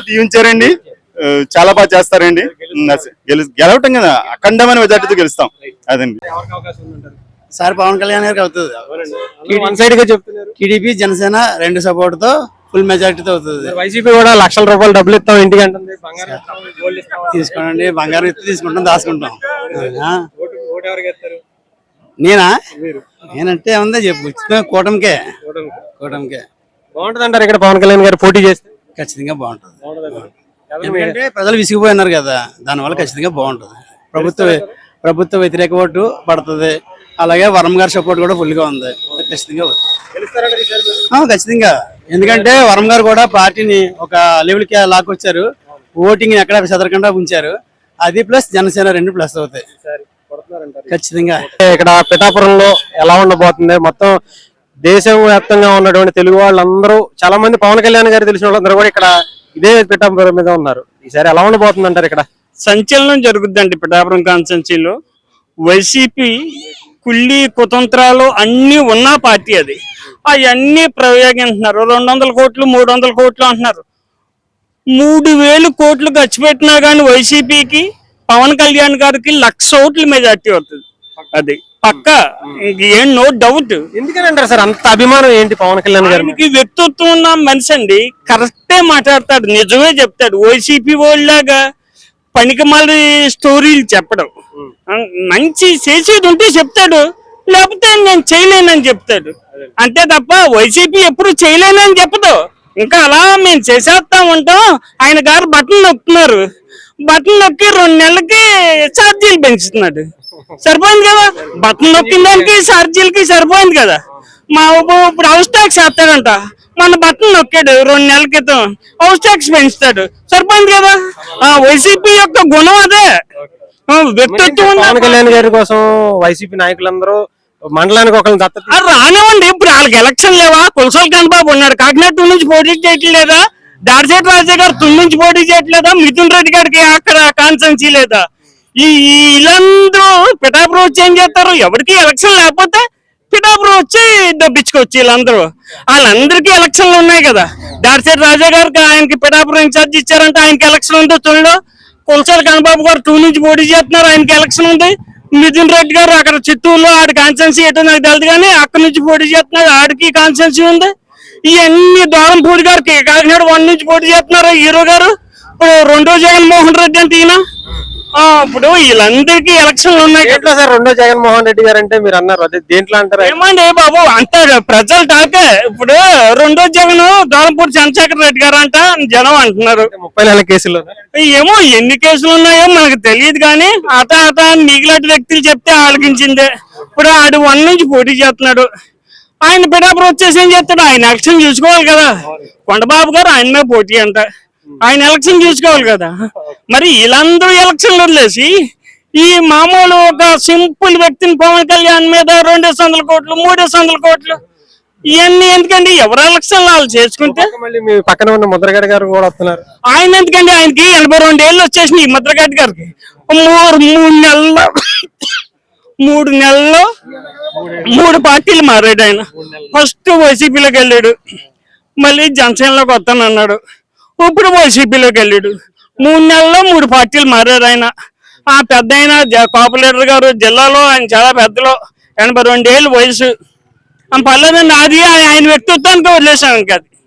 దీవించారండి. చాలా బాగా చేస్తారండి. గెలవటం కదా, అఖండమైన మెజార్టీతో గెలుస్తాం. అదండి సార్ పవన్ కళ్యాణ్ గారికి అవుతుంది. వన్ సైడ్ గా చెప్తున్నారు. టీడీపీ జనసేన 2 సపోర్ట్ తో ఫుల్ మెజార్టీతో అవుతుంది. వైసీపీ కూడా ₹1,00,000 డబ్బులు ఇస్తాం ఇంటికి అంటుంది. తీసుకోండి, బంగారం ఇస్తే తీసుకుంటాం, దాచుకుంటాం. నేనంటే ఏముందో చెప్పు, కూటమికే. బాగుంటుంది అంటారు ఇక్కడ పవన్ కళ్యాణ్ గారు పోటీ చేస్తే? ఖచ్చితంగా బాగుంటుంది. ఎందుకంటే ప్రజలు విసిగిపోయినారు కదా, దానివల్ల ఖచ్చితంగా బాగుంటుంది. ప్రభుత్వ వ్యతిరేక ఓటు పడుతుంది. అలాగే వరం గారి సపోర్ట్ కూడా ఫుల్ గా ఉంది. ఖచ్చితంగా. ఎందుకంటే వరం గారు కూడా పార్టీని ఒక లెవెల్ కి లాక్కొచ్చారు, ఓటింగ్ ఎక్కడ చెదరకుండా ఉంచారు. అది ప్లస్ జనసేన 2 ప్లస్ అవుతాయి ఖచ్చితంగా. ఇక్కడ పిఠాపురంలో ఎలా ఉండబోతుంది? మొత్తం దేశం వ్యాప్తంగా ఉన్నటువంటి తెలుగు వాళ్ళందరూ, చాలా మంది పవన్ కళ్యాణ్ గారు తెలిసిన వాళ్ళందరూ కూడా ఇక్కడ ఇదే పిఠాపురం మీద ఉన్నారు. ఈసారి ఎలా ఉండబోతుంది అంటారు? ఇక్కడ సంచలనం జరుగుద్దండి పిఠాపురం కాన్స్టిట్యున్సీలో. వైసీపీ కుళ్ళి కుతంత్రాలు అన్ని ఉన్న పార్టీ అది. అవన్నీ ప్రయోగింటున్నారు. 200 కోట్లు 300 కోట్లు అంటున్నారు. 3,000 కోట్లు ఖర్చు పెట్టినా కానీ వైసీపీకి పవన్ కళ్యాణ్ గారికి 1,00,000 ఓట్ల మెజార్టీ అవుతుంది. అది పక్క, ఏం నో డౌట్. ఎందుకని అంటారు సార్ అంత అభిమానం ఏంటి పవన్ కళ్యాణ్ గారికి? వ్యక్తిత్వం ఉన్న మనిషి అండి, కరెక్టే మాట్లాడతాడు, నిజమే చెప్తాడు. వైసీపీ వాళ్ళలాగా పనికిమాలి స్టోరీలు చెప్పడం. మంచి చేసేది ఉంటే చెప్తాడు, లేకపోతే నేను చేయలేనని చెప్తాడు. అంతే తప్ప వైసీపీ ఎప్పుడు చేయలేనని చెప్పదు. ఇంకా అలా మేము చేసేస్తా ఉంటాం. ఆయన గారు బటన్ నొక్కుతున్నారు, బటన్ నొక్కి 2 నెలలకి ఛార్జీలు పెంచుతున్నాడు. సరిపోయింది కదా, బటన్ నొక్కిన దానికి ఛార్జీలకి సరిపోయింది కదా. మా ఇప్పుడు హౌస్ ట్యాక్స్ వేస్తాడంట, మన బటన్ నొక్కాడు 2 నెలల క్రితం, హౌస్ ట్యాక్స్ పెంచుతాడు. సరిపోయింది కదా. వైసీపీ యొక్క గుణం అదే, వ్యక్తిత్వం. పవన్ కళ్యాణ్ గారి కోసం వైసీపీ నాయకులందరూ మండలానికి ఒకరిని దత్తత రానివ్వండి. ఇప్పుడు వాళ్ళకి ఎలక్షన్ లేవా? కులసాల కన్నబాబు ఉన్నాడు, కాకినాడ 2 నుంచి పోటీ చేయట్లేదా? దాడిశెట్టి రాజా గారు 9 నుంచి పోటీ చేయట్లేదా? మిథున్ రెడ్డి గారికి అక్కడ కాన్సెన్సీ లేదా? వీళ్ళందరూ పిఠాపురం వచ్చి ఏం చేస్తారు? ఎవరికి ఎలక్షన్ లేకపోతే పిఠాపురం వచ్చి దబ్బించుకోవచ్చు. వీళ్ళందరూ, వాళ్ళందరికీ ఎలక్షన్లు ఉన్నాయి కదా. దాడిశెట్టి రాజా గారికి ఆయనకి పిఠాపురం ఇన్ఛార్జ్ ఇచ్చారంటే ఆయనకి ఎలక్షన్ ఉంది. చూడండి, కులసాల కన్నబాబు గారు 2 నుంచి పోటీ చేస్తున్నారు, ఆయనకి ఎలక్షన్ ఉంది. మిథున్ రెడ్డి గారు అక్కడ చిత్తూరులో ఆడి కాన్స్టెన్సీ ఏంటో నాకు తెలియదు కానీ అక్కడి నుంచి పోటీ చేస్తున్నారు, ఆడికి కాన్స్టెన్సీ ఉంది. ఇవన్నీ దూరంపూడి గారికి కాకినాడ 1 నుంచి పోటీ చేస్తున్నారు హీరో గారు. ఇప్పుడు 2వ జగన్మోహన్ రెడ్డి అంటే ఈయన. ఇప్పుడు వీళ్ళందరికీ ఎలక్షన్లు ఉన్నాయి. సార్ 2వ జగన్మోహన్ రెడ్డి గారు అంటే మీరు అన్నారు, అదే దేంట్లో అంటారు? ఏమండి బాబు అంటారు ప్రజలు టాకే. ఇప్పుడు 2వ జగన్ దూరంపూడి చంద్రశేఖర్ రెడ్డి గారు అంట జనం అంటున్నారు. 34 కేసులు ఏమో ఎన్ని కేసులు ఉన్నాయో మనకు తెలియదు కానీ అత మిగిలిన వ్యక్తులు చెప్తే ఆలకించిందే. ఇప్పుడు ఆడు 1 నుంచి పోటీ చేస్తున్నాడు, ఆయన పిఠాపురం వచ్చేసి ఏం చేస్తాడు? ఆయన ఎలక్షన్ చూసుకోవాలి కదా. కొండబాబు గారు ఆయన మీద పోటీ అంట, ఆయన ఎలక్షన్ చూసుకోవాలి కదా. మరి వీళ్ళందరూ ఎలక్షన్లు వదిలేసి ఈ మామూలు ఒక సింపుల్ వ్యక్తిని పవన్ కళ్యాణ్ మీద 200 కోట్లు 300 కోట్లు ఇవన్నీ ఎందుకండి? ఎవరు ఎలక్షన్ వాళ్ళు చేసుకుంటే మళ్ళీ మీ పక్కన ఉన్న ముద్రగడ్డ గారు కూడా వస్తున్నారు. ఆయన ఎందుకండి? ఆయనకి 82 ఏళ్ళు వచ్చేసినాయి. ముద్రగడ్డ గారికి 3 నెలల్లో 3 పార్టీలు మారాడు ఆయన. ఫస్ట్ వైసీపీలోకి వెళ్ళాడు, మళ్ళీ జనసేనలోకి వస్తాను అన్నాడు, ఇప్పుడు వైసీపీలోకి వెళ్ళాడు. 3 నెలల్లో 3 పార్టీలు మారారు ఆయన. ఆ పెద్ద ఆయన కాపు లీడర్ గారు జిల్లాలో ఆయన చాలా పెద్దలో, 82 ఏళ్ళు వయసు. పర్లేదండి, అది ఆయన వ్యక్తిత్వానికి వదిలేసాం. ఇంకా